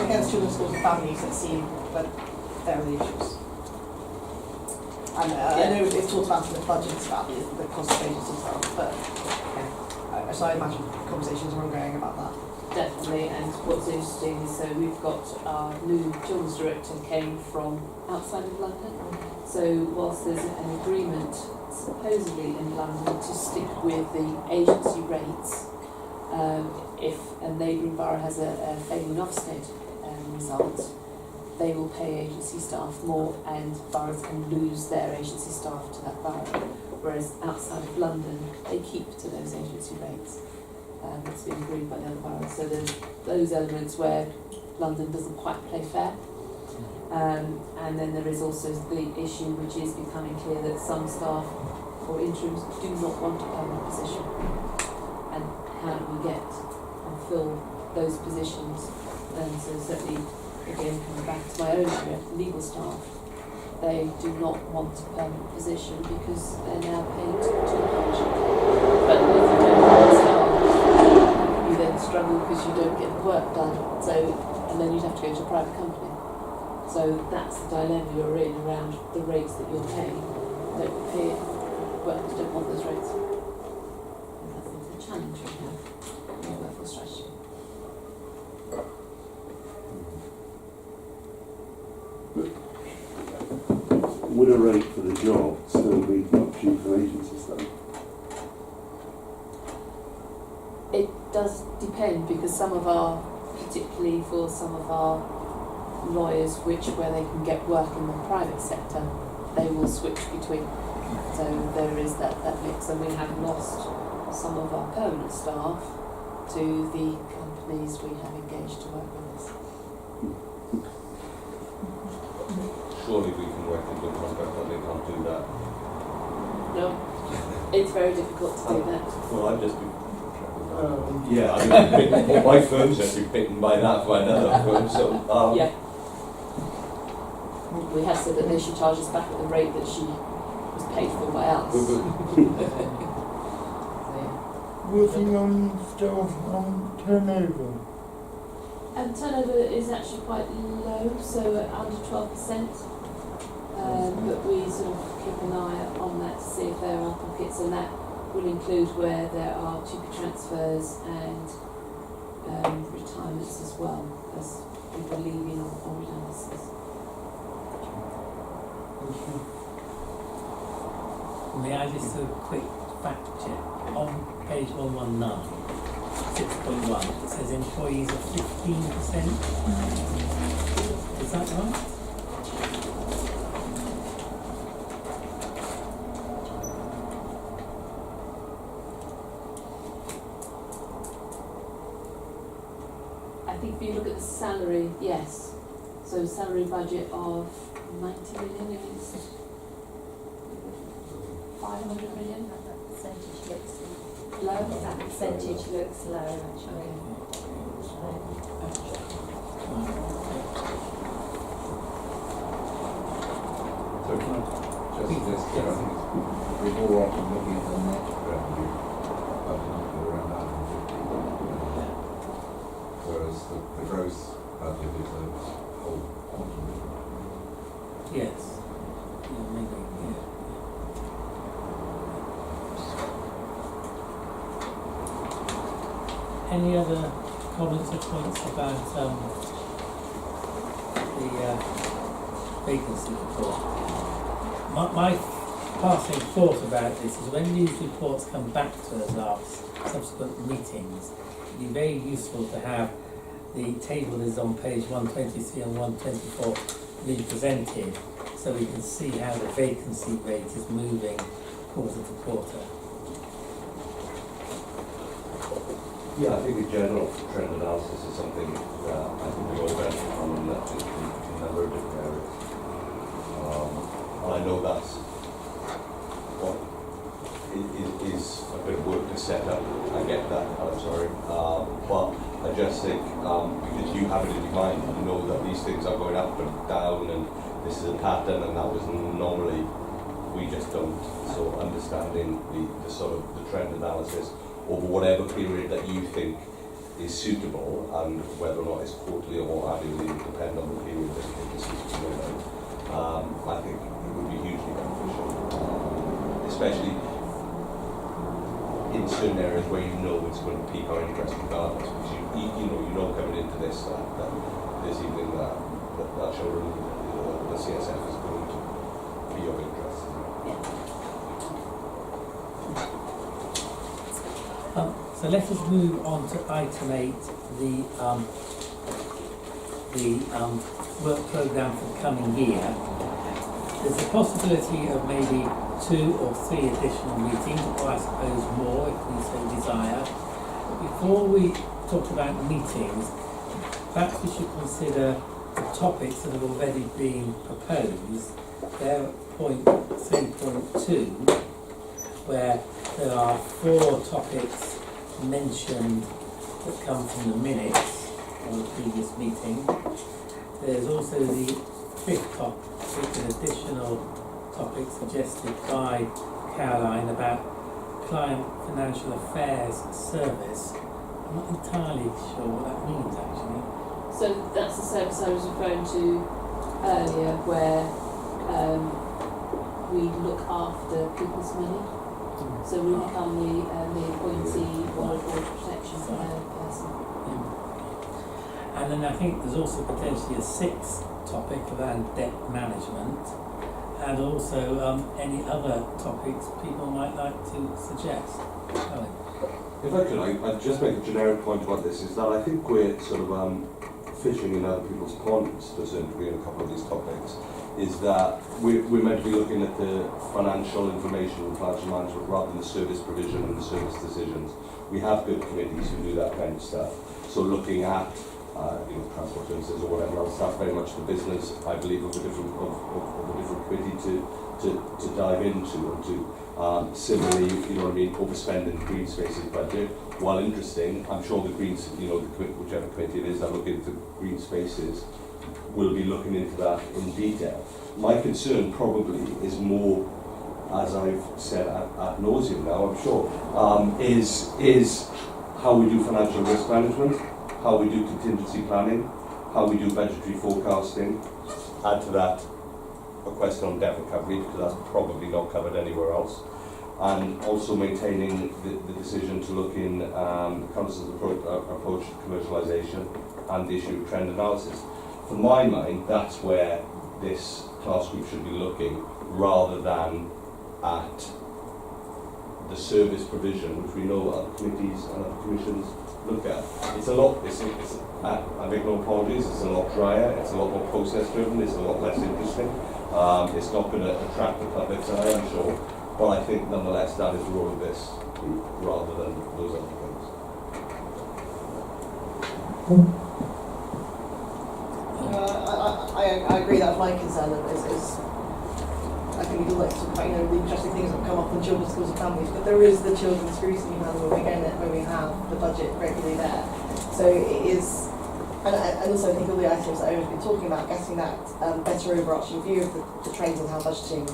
against children's schools and families that seem that there are the issues. And I know it's talked about in the budgets about the cost of agency stuff, but yeah, so I imagine conversations are ongoing about that. Definitely, and what's interesting is so we've got our new children's director came from outside of London. So whilst there's an agreement supposedly in London to stick with the agency rates, if a neighbouring borough has a failing Ofsted result, they will pay agency staff more, and boroughs can lose their agency staff to that borough. Whereas outside of London, they keep to those agency rates. It's been agreed by the other boroughs. So there's those elements where London doesn't quite play fair. And then there is also the issue which is becoming clear that some staff or interims do not want a permanent position. And how do we get and fill those positions? And so certainly, again, coming back to my own area, legal staff, they do not want a permanent position because they're now paid too much. But if you don't have staff, you then struggle because you don't get the work done. So, and then you'd have to go to a private company. So that's the dilemma you're in around the rates that you're paying. Don't pay it, workers don't want those rates. And I think the challenge we have in the workforce strategy. Would a rate for the job still be not cheap for agency staff? It does depend, because some of our, particularly for some of our lawyers where they can get work in the private sector, they will switch between. So there is that mix, and we have lost some of our permanent staff to the companies we have engaged to work with us. Surely we can work in good contract, but they can't do that. No, it's very difficult to do that. Well, I'd just be... yeah, I mean, my firm's just been bitten by that by another firm, so... yeah. We have said that they should charge us back at the rate that she was paid for by us. So, yeah. Working on staff turnover. And turnover is actually quite low, so at under 12%. But we sort of keep an eye on that to see if there are pockets, and that will include where there are tutor transfers and retirements as well, as people leaving or redundancies. May I just do a quick fact check? On page 119, 6.1, it says employees are 15%. Is that right? I think if you look at the salary, yes. So salary budget of 90 million is 500 million. That percentage looks Low. That percentage looks low actually. So can I just suggest that I think we're more often looking at the net revenue budget around 150, whereas the gross budget is a whole quantum. Yes. Yeah, maybe, yeah. Any other comments or points about the vacancy report? My passing thought about this is when these reports come back to us after subsequent meetings, it'd be very useful to have the table that is on page 123 and 124 being presented, so we can see how the vacancy rate is moving quarter to quarter. Yeah, I think a general trend analysis is something that I think we all benefit from, and that's in a number of different areas. And I know that's what is a bit of work to set up. I get that, I'm sorry. But I just think, because you have it in your mind, you know that these things are going up and down, and this is a pattern, and that was normally, we just don't. So understanding the sort of the trend analysis over whatever period that you think is suitable, and whether or not it's quarterly or annually, will depend on the period that you think is suitable. I think it would be hugely beneficial, especially in certain areas where you know it's going to pique our interest regardless, because you know coming into this this evening that showroom, the CSF is going to be of interest. Yeah. So let us move on to item 8, the work programme for the coming year, there's a possibility of maybe 2 or 3 additional meetings, or I suppose more if we so desire. But before we talk about meetings, perhaps we should consider the topics that have already been proposed. They're at point 3.2, where there are 4 topics mentioned that come from the minutes of the previous meeting. There's also the 5th topic, an additional topic suggested by Caroline about client financial affairs service. I'm not entirely sure what that means actually. So that's the service I was referring to earlier, where we look after people's money. So we become the appointee or protection person. And then I think there's also potentially a 6th topic around debt management, and also any other topics people might like to suggest. Owen. If I could, I'd just make a generic point about this, is that I think we're sort of fishing in other people's ponds to a certain degree in a couple of these topics, is that we're meant to be looking at the financial information and financial management rather than the service provision and the service decisions. We have good committees who do that kind of stuff. So looking at transport services or whatever else, that's very much the business, I believe, of a different committee to dive into and to similarly, overspending the green spaces budget. While interesting, I'm sure the Greens, whichever committee it is that look into green spaces, will be looking into that in detail. My concern probably is more, as I've said ad nauseum now, I'm sure, is how we do financial risk management, how we do contingency planning, how we do budgetary forecasting. Add to that a question on debt recovery, because that's probably not covered anywhere else. And also maintaining the decision to look in the Council's approach to commercialisation and the issue of trend analysis. For my mind, that's where this class group should be looking, rather than at the service provision, which we know other committees and other commissions look at. It's a lot, I make no apologies, it's a lot drier, it's a lot more process driven, it's a lot less interesting. It's not going to attract the public's eye, I'm sure, but I think nonetheless that is the role of this group rather than those other things. I agree, that's my concern, is I think we'd like to talk about the interesting things that come up on children's schools and families, but there is the children's scrutiny panel when we have the budget regularly there. So it is, and also I think all the items that Owen's been talking about, getting that better overarching view of the trends and how budgeting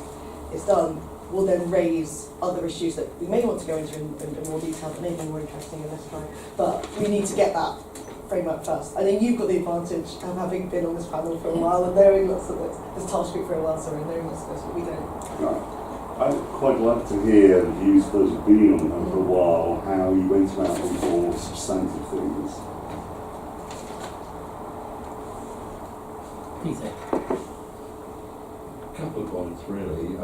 is done, will then raise other issues that we may want to go into in more detail, but maybe more interesting and less dry. But we need to get that framework first. I think you've got the advantage of having been on this panel for a while and knowing lots of this task group for a while, knowing lots of this, but we don't. I'd quite like to hear the views of those who've been on them for a while, how you went about the more substantive things. Peter. A couple of points, really.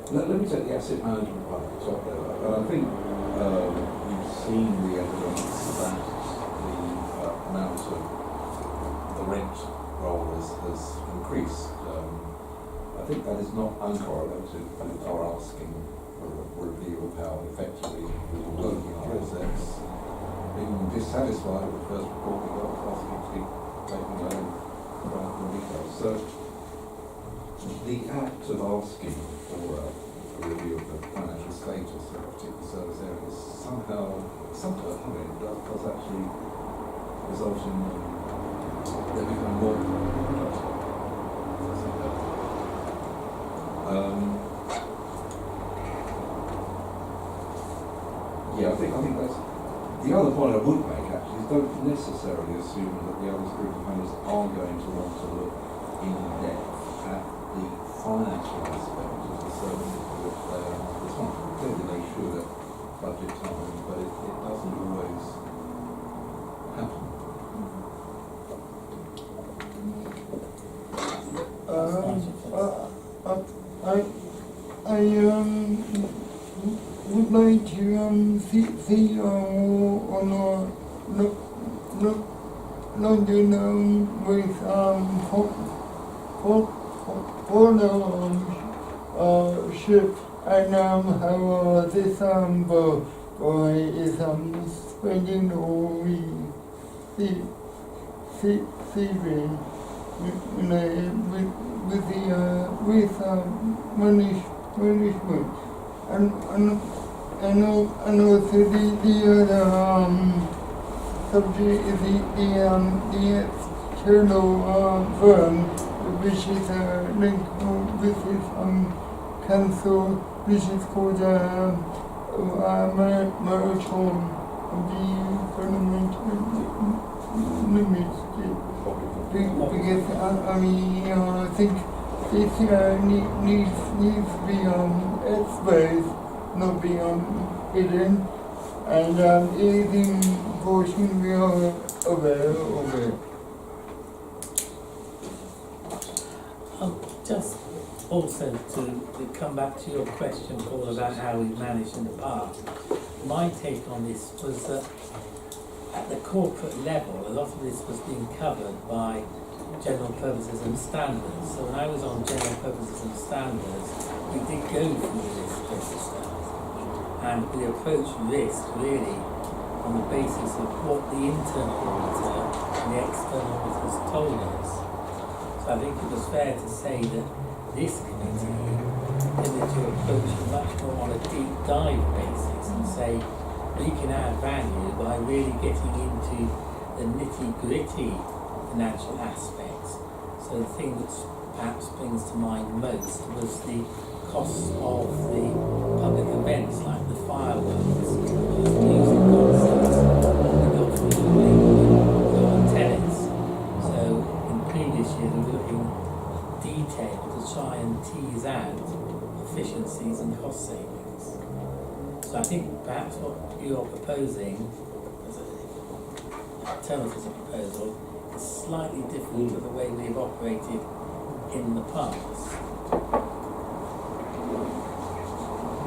Let me take the asset management one at the top there. I think you've seen the evidence that the amount of the rent roll has increased. I think that is not uncorrelated with our asking for a review of how effectively we were working on assets. Being dissatisfied with the first report we got, asking to keep taking a loan rather than details. So the act of asking for a review of the financial status of a particular service area is somehow, does actually result in there becoming more productive. I think that's the other point I would make actually is don't necessarily assume that the other group of members are going to want to look in depth at the financial aspect of the services for which they are responsible. Clearly they should at budget time, but it doesn't always happen. I would like to see on a with ship and how this boy is spending all the saving, with the management and also the other subject is the external firm, which is linked with this council, which is called Merton, the fundamental limits. Because I think this needs to be exposed, not be hidden, and anything portion we are aware of it. Just also to come back to your question, Paul, about how we've managed in the past. My take on this was that at the corporate level, a lot of this was being covered by general purposes and standards. So when I was on general purposes and standards, we did go through the risk stuff. And we approached risk really on the basis of what the internal auditor and the external auditors told us. So I think it was fair to say that this committee tended to approach it much more on a deep dive basis and say we can add value by really getting into the nitty-gritty financial aspects. So the thing that perhaps springs to mind most was the costs of the public events like the fireworks, the music concerts, we got from the tenants. So in previous years we were looking detail to try and tease out efficiencies and cost savings. So I think perhaps what you're proposing as an alternative proposal is slightly different to the way we've operated in the past.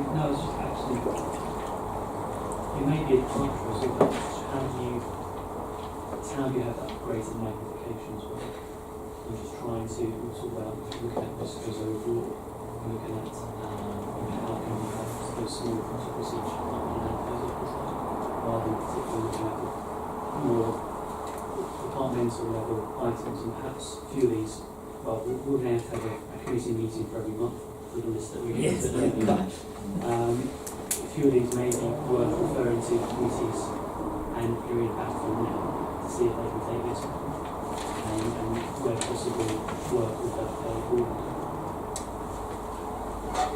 No, it's just actually, it may be a controversy, but how do you have that greater magnifications where we're just trying to talk about looking at risk as overall, looking at how can we have those small controversies rather than particularly looking at the more departmental level items, and perhaps a few of these, well, we're going to have a committee meeting for every month with a list that we Yes. a few of these may be worth referring to committees and hearing back from them to see if they can take this and where possible work with that board.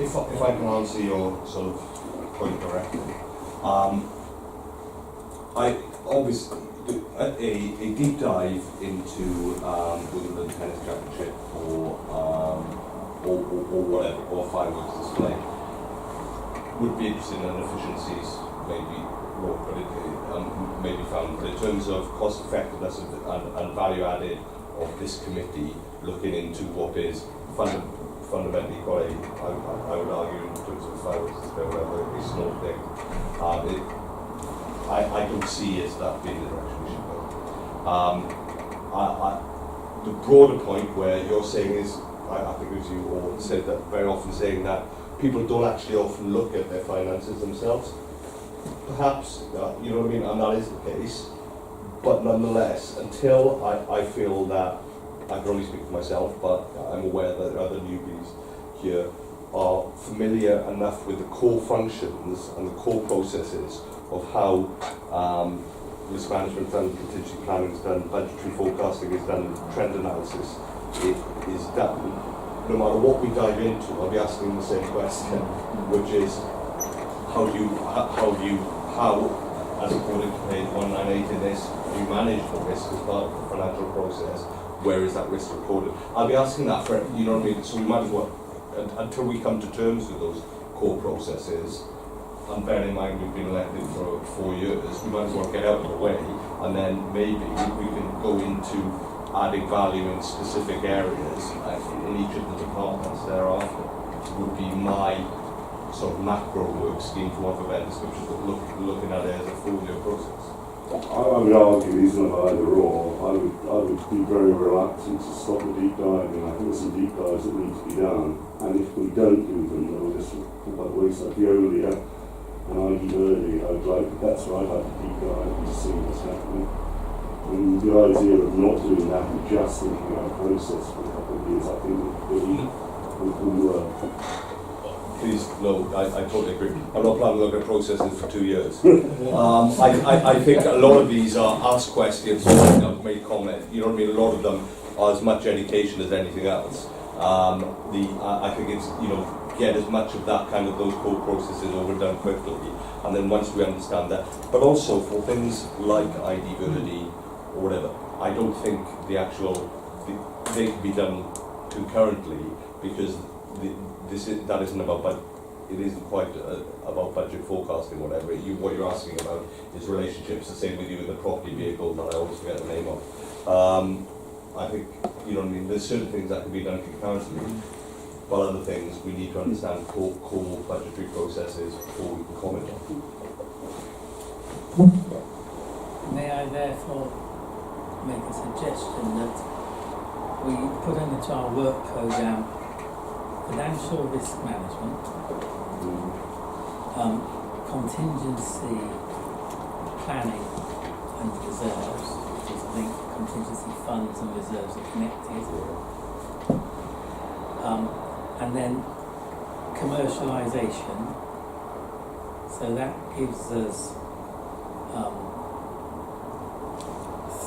If I can answer your sort of point directly, I obviously a deep dive into Wimbledon Tennis Championship or whatever, or fireworks display would be interested in efficiencies, maybe wrong, but it may be found. But in terms of cost effectiveness and value added of this committee, looking into what is fundamentally quite, I would argue, in terms of fireworks display, whatever, a small thing. I don't see as that being the direction we should go. The broader point where you're saying is, I think as you all said that very often, saying that people don't actually often look at their finances themselves. Perhaps, you know what I mean, and that is the case. But nonetheless, until I feel that, I can only speak for myself, but I'm aware that other newbies here are familiar enough with the core functions and the core processes of how risk management is done, contingency planning is done, budgetary forecasting is done, trend analysis is done. No matter what we dive into, I'll be asking the same question, which is how, as according to page 198 in this, you manage the risk as part of the financial process. Where is that risk recorded? I'll be asking that for, you know what I mean, so we might as well, until we come to terms with those core processes, and bearing in mind we've been elected for 4 years, we might as well get out of the way, and then maybe we can go into adding value in specific areas in each of the departments thereafter. Would be my sort of macro work scheme, for want of a better description, but looking at it as a 4-year process. I would argue he's not either or. I would be very reluctant to stop the deep diving. I think there's some deep dives that need to be done, and if we don't do them, then we'll just fall by the wayside. Veolia and ID Verdi, that's where I'd like to deep dive and see what's happening. And the idea of not doing that and just thinking about a process for a couple of years, I think would work. Please, no, I totally agree. I'm not planning to look at processes for 2 years. I think a lot of these are asked questions, made comment. You know what I mean? A lot of them are as much education as anything else. I think it's, get as much of that kind of those core processes overdone quickly, and then once we understand that. But also for things like ID Verdi or whatever, I don't think they can be done concurrently, because that isn't about it isn't quite about budget forecasting or whatever. What you're asking about is relationships. The same with you with the property vehicle that I always forget the name of. I think, you know what I mean, there's certain things that can be done concurrently, but other things we need to understand core budgetary processes before we can comment on. May I therefore make a suggestion that we put into our work programme financial risk management, contingency planning and reserves, which is linked to contingency funds and reserves are connected, and then commercialisation. So that gives us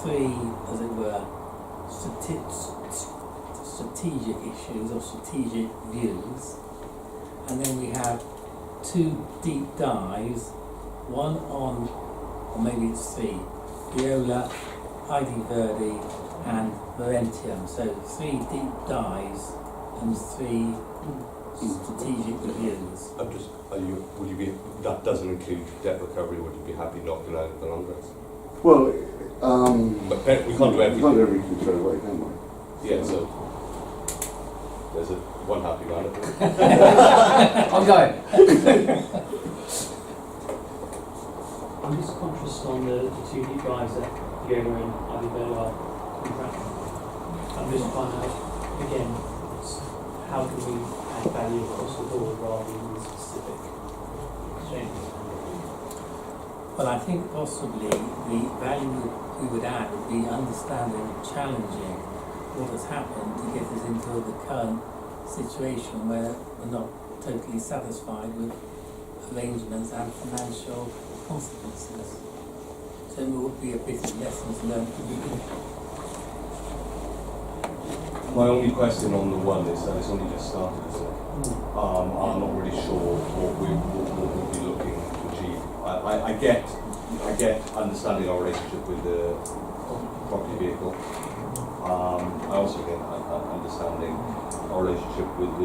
three, as it were, strategic issues or strategic views, and then we have two deep dives, one on, or maybe it's three, Viola, ID Verdi and Merton. So three deep dives and three strategic reviews. That doesn't include debt recovery, would you be happy knocking out the long runs? Well, but we can't do everything. We can't do everything straight away, can we? Yeah, so there's one happy man. I'm going. I'm just conscious on the two deep dives that Viola and Avivela are contracting. I'm just trying to, again, how can we add value across the board rather than specific exchanges? Well, I think possibly the value we would add would be understanding, challenging what has happened to get us into the current situation where we're not totally satisfied with arrangements and financial consequences. So there would be a bit of lessons learned. My only question on the one is that it's only just started, isn't it? I'm not really sure what we'll be looking to achieve. I get understanding our relationship with the property vehicle. I also get understanding our relationship with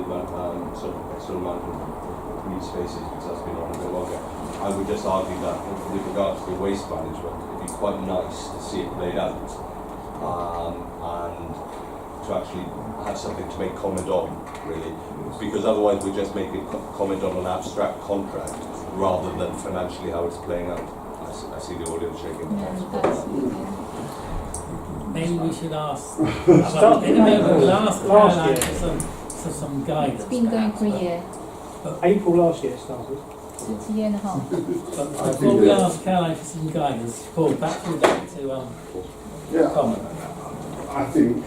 sort of external management of green spaces, because that's been on a bit longer. I would just argue that with regards to waste management, it'd be quite nice to see it laid out, and to actually have something to make comment on, really, because otherwise we're just making comment on an abstract contract rather than financially how it's playing out. I see the audience shaking their heads. Maybe we should ask. We'll ask Caroline for some guidance. It's been going for a year. April last year it started. So it's a year and a half. Before we ask Caroline for some guidance, Paul, back to comment. I think,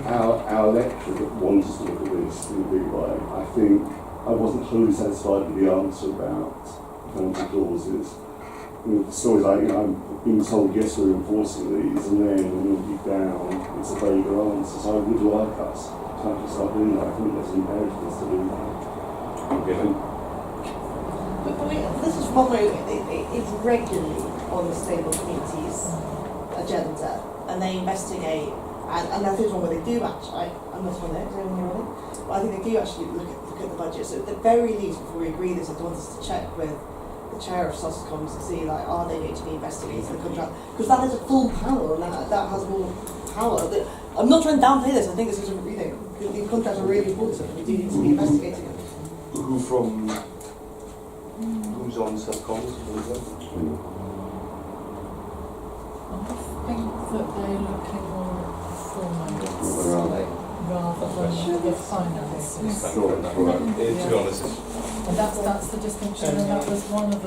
our lecturer that wants us to look at this in a big way, I think I wasn't totally satisfied with the answer about penalty clauses. The stories like, I'm being told yes we're enforcing these, and then when we deep down it's a vaguer answer. So I would like us to have to start doing that. I think there's an imperative to do that. But this is probably it's regularly on the stable committee's agenda, and they investigate. And I think it's one where they do actually. I'm not on it. Is anyone here on it? But I think they do actually look at the budget. So at the very least, before we agree this, I want us to check with the chair of SOSCOMs to see, like, are they going to be investigating the contract? Because that is a full panel, and that has more power. I'm not trying to downplay this. I think this is these contracts are really important, and we do need to be investigating them. Who's on SOSCOMs? think that they're looking more at performance Right. rather than the finances. Sure, right. To be honest, And that's the distinction, and that was one of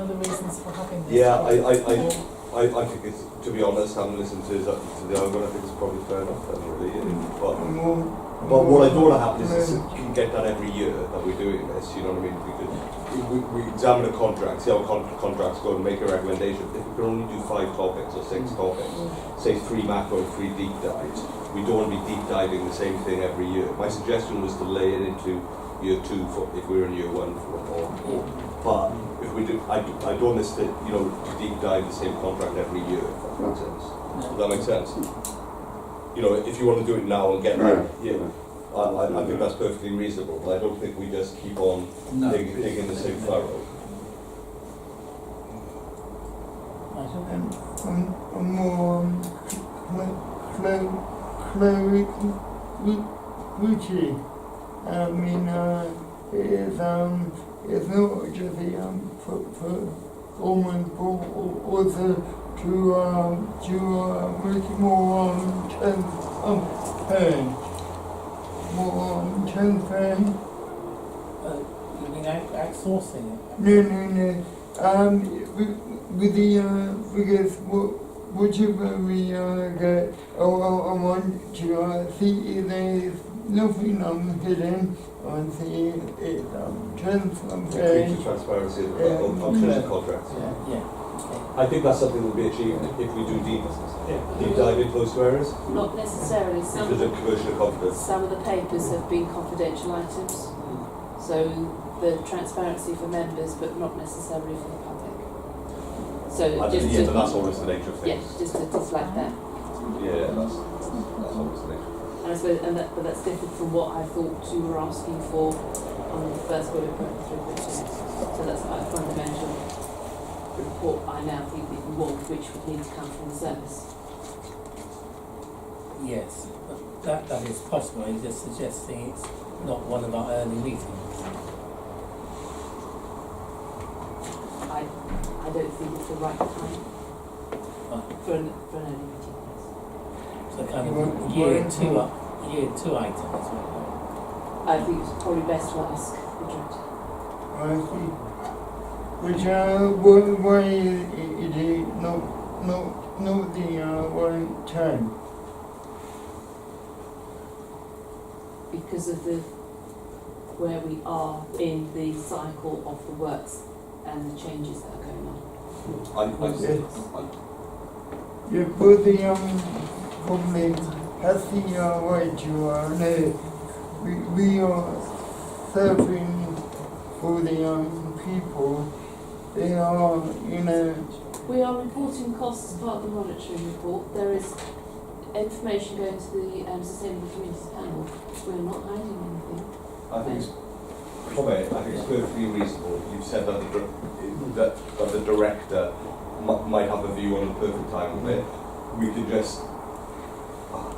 the reasons for having this. yeah, project. I think it's, to be honest, having listened to the other one, I think it's probably fair enough then, really. But what I don't want to happen is you can get that every year that we're doing this, you know what I mean? We examine a contract, see how contracts go and make a recommendation. If we can only do 5 topics or 6 topics, say 3 macro and 3 deep dives, we don't want to be deep diving the same thing every year. My suggestion was to lay it into year 2 for if we're in year 1 for or but if we do, I don't want us to, you know, deep dive the same contract every year, if that makes sense. Does that make sense? You know, if you want to do it now and get that, yeah, I think that's perfectly reasonable, but I don't think we just keep on digging the same furrow. And more clarity. I mean, it's not just the performance, but also to make it more transparent. More transparent. You mean outsourcing it? No. With the because whichever we get, I want to see if there's nothing hidden. I want to see it transparent. Increase the transparency of the contracts. Yeah. I think that's something that will be achieved if we do deep dive into those two areas. Not necessarily. Because of commercial confidence. Some of the papers have been confidential items, so the transparency for members, but not necessarily for the public. So But that's always the nature of things. yeah, just like that. Yeah, that's always the nature. And I suppose, but that's different from what I thought you were asking for on the first bullet point through questions. So that's quite a fundamental report I now think that you want, which would need to come from the service. Yes, but that is possible. It's just suggesting it's not one of our early meetings. I don't think it's the right time for an early meeting. So kind of year two items. I think it's probably best to ask the director. I see. Which why it is not the right time? Because of where we are in the cycle of the works and the changes that are going on. Yeah, but the company has the right to we are serving for the people. They are, We are reporting costs as part of the monitoring report. There is information going to the Sustainable Communities Panel. We're not hiding anything. I think it's perfectly reasonable. You've said that the director might have a view on the perfect time of it. We could just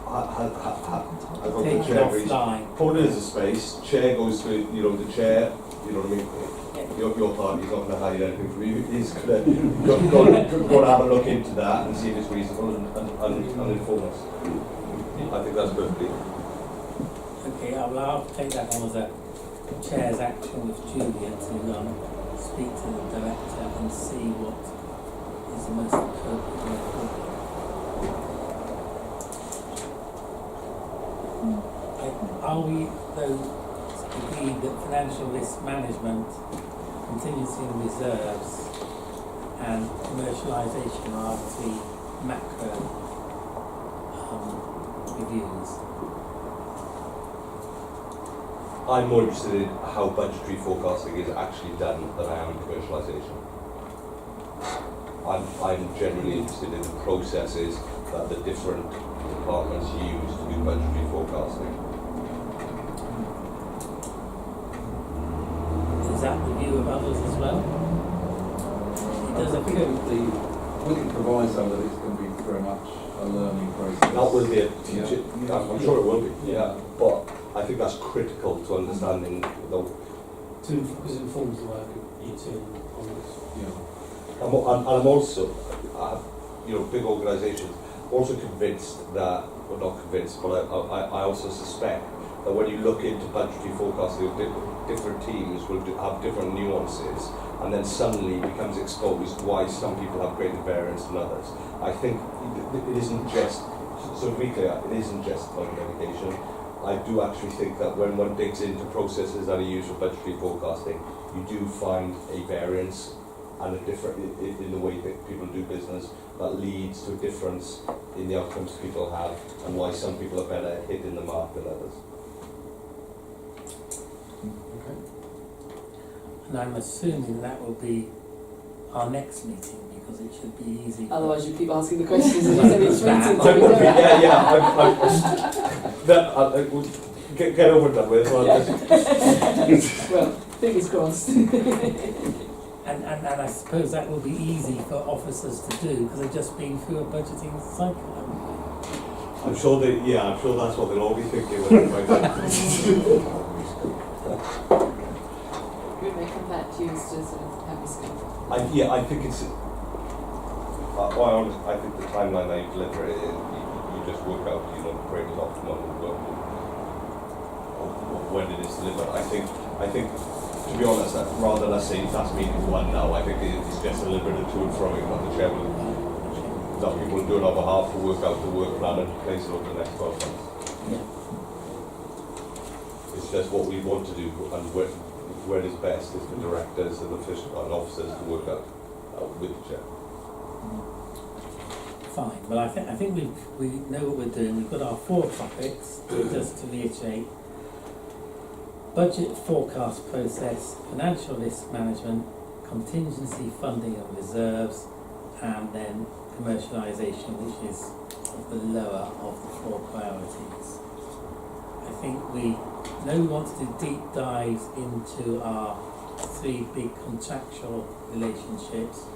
Take it offline. Put it as a space. Chair goes to the chair. You know what I mean? Your party's not going to hide anything from you. He's going to have a look into that and see if it's reasonable and inform us. I think that's perfectly. Okay, I'll take that on as a chair's action with Julia to speak to the director and see what is the most appropriate way forward. Are we, though, agreed that financial risk management, contingency and reserves, and commercialisation are the 3 macro reviews? I'm more interested in how budgetary forecasting is actually done than I am in commercialisation. I'm generally interested in the processes that the different departments use to do budgetary forecasting. Is that the view of others as well? It does appear. We can proviso that it's going to be very much a learning process. That will be a teacher. I'm sure it will be. Yeah, but I think that's critical to understanding the. Because it informs the work of you two on this. Yeah. I'm also, big organisations, also convinced that, well, not convinced, but I also suspect that when you look into budgetary forecasting, different teams will have different nuances, and then suddenly it becomes exposed why some people have greater variance than others. I think it isn't just, so to be clear, it isn't just budget allocation. I do actually think that when one digs into processes that are used for budgetary forecasting, you do find a variance and a different in the way that people do business that leads to a difference in the outcomes people have and why some people are better hitting the mark than others. And I'm assuming that will be our next meeting because it should be easy. Otherwise you keep asking the questions and it's only three meetings. Get over that with. Well, fingers crossed. And I suppose that will be easy for officers to do because they've just been through a budgeting cycle. I'm sure that's what they'll all be thinking when they find out. We may come back to you as to sort of have this go. I think it's. I think the timeline that you deliver it, you just work out, break it off when it is delivered. I think, to be honest, rather than us saying that's meeting one now, I think it's just a little bit of to and fro. That the chair will, that we will do it on behalf to work out the work plan and place it over the next 12 months. Yeah. It's just what we want to do and where it is best is for directors and officers to work out with the chair. Fine. Well, I think we know what we're doing. We've got our 4 topics. Just to reiterate: budget forecast process, financial risk management, contingency funding and reserves, and then commercialisation, which is the lower of the 4 priorities. I think we know we want to do deep dives into our 3 big contractual relationships.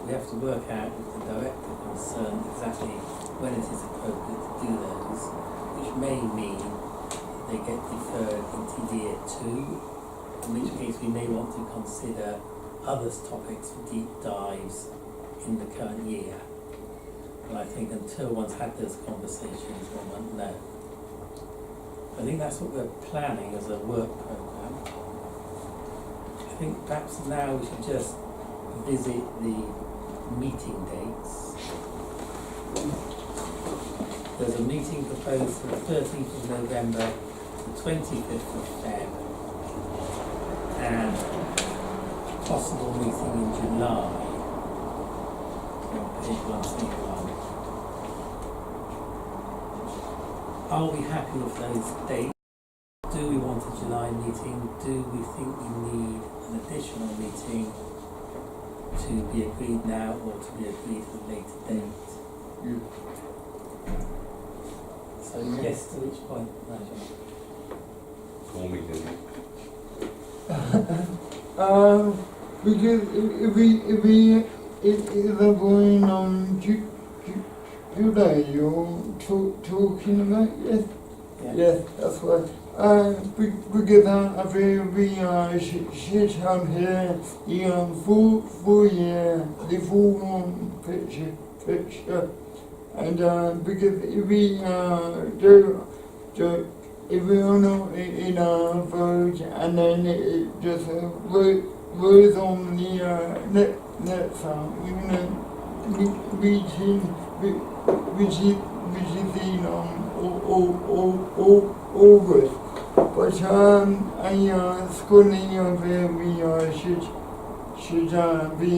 We have to work out with the director concerned exactly when it is appropriate to do those, which may mean they get deferred into year 2, in which case we may want to consider other topics for deep dives in the current year. And I think until one's had those conversations, one won't know. I think that's what we're planning as a work programme. I think perhaps now we should just visit the meeting dates. There's a meeting proposed for the 13th of November, the 25th of Feb, and possible meeting in July. Page 131. Are we happy with those dates? Do we want a July meeting? Do we think we need an additional meeting to be agreed now or to be agreed at a later date? So yes, to which point, Nigel? Call me, Dilly. Because if we're going on July, you're talking about, yes? Yeah. Yes, that's right. Because I feel we should have here the full picture. And because if we if we are not in our vote and then it just goes on the next meeting, which is in August. But schooling of we should be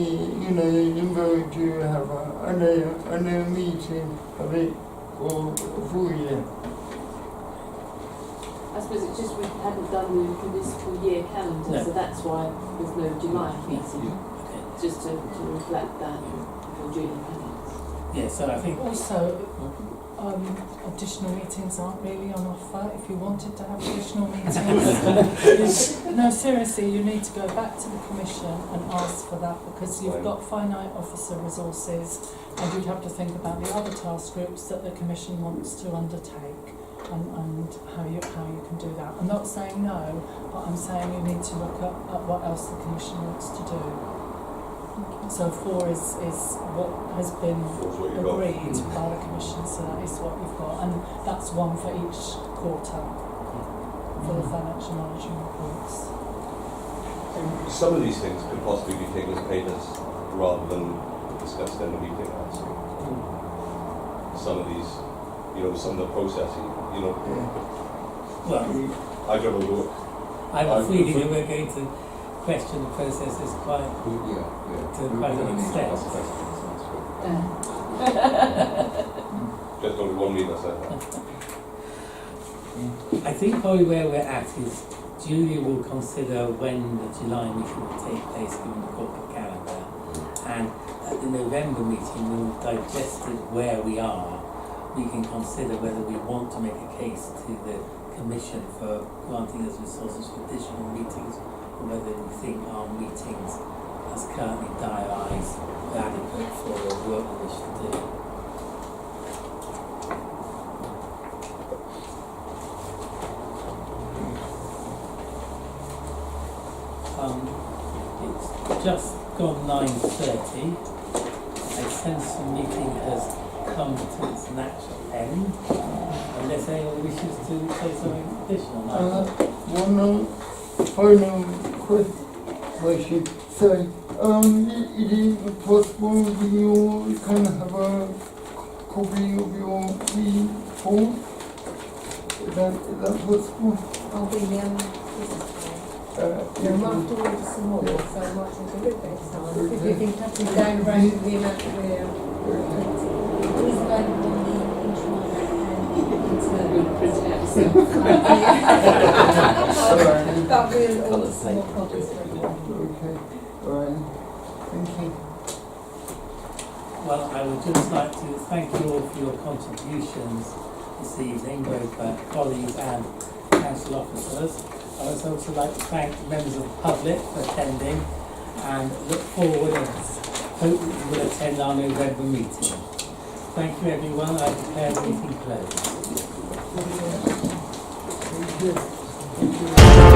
involved to have another meeting of it for a full year. I suppose it's just we hadn't done the municipal year calendar, No. so that's why there's no July meeting. Just to reflect that before June Appendix. Yeah, so I think Also, additional meetings aren't really on offer. If you wanted to have additional meetings, no, seriously, you need to go back to the Commission and ask for that because you've got finite officer resources and you'd have to think about the other task groups that the Commission wants to undertake and how you can do that. I'm not saying no, but I'm saying you need to look at what else the Commission wants to do. So 4 is what has been Four's what you've got. agreed by the Commission, so that is what we've got, and that's one for each quarter for the financial management reports. Some of these things could possibly be taken as papers rather than discussed in the meeting, actually. Some of these, some of the processing, Well, I don't know. I have a feeling that we're going to question the processes quite to quite an extent. Just only one meeting said that. I think probably where we're at is Julia will consider when the July meeting will take place given the corporate calendar, and at the November meeting we'll digest it where we are. We can consider whether we want to make a case to the Commission for granting us resources for additional meetings, or whether we think our meetings as currently diarised are adequate for the work we wish to do. It's just gone 9:30. I sense the meeting has come to its natural end. Unless anyone wishes to say something additional now. One final question. So, it is possible that you can have a copy of your report? Is that possible? I'll be Yeah. marked order some more, so I might take a look next time. If you think cutting down range the amount that we're it is available on the internet and Print it out internet. yourself. But we'll order some more copies for everyone. Okay, alright, thank you. Well, I would just like to thank you all for your contributions this evening, both colleagues and council officers. I would also like to thank members of the public for attending, and look forward and hope that you will attend our November meeting. Thank you everyone, I declare the meeting closed. Thank you.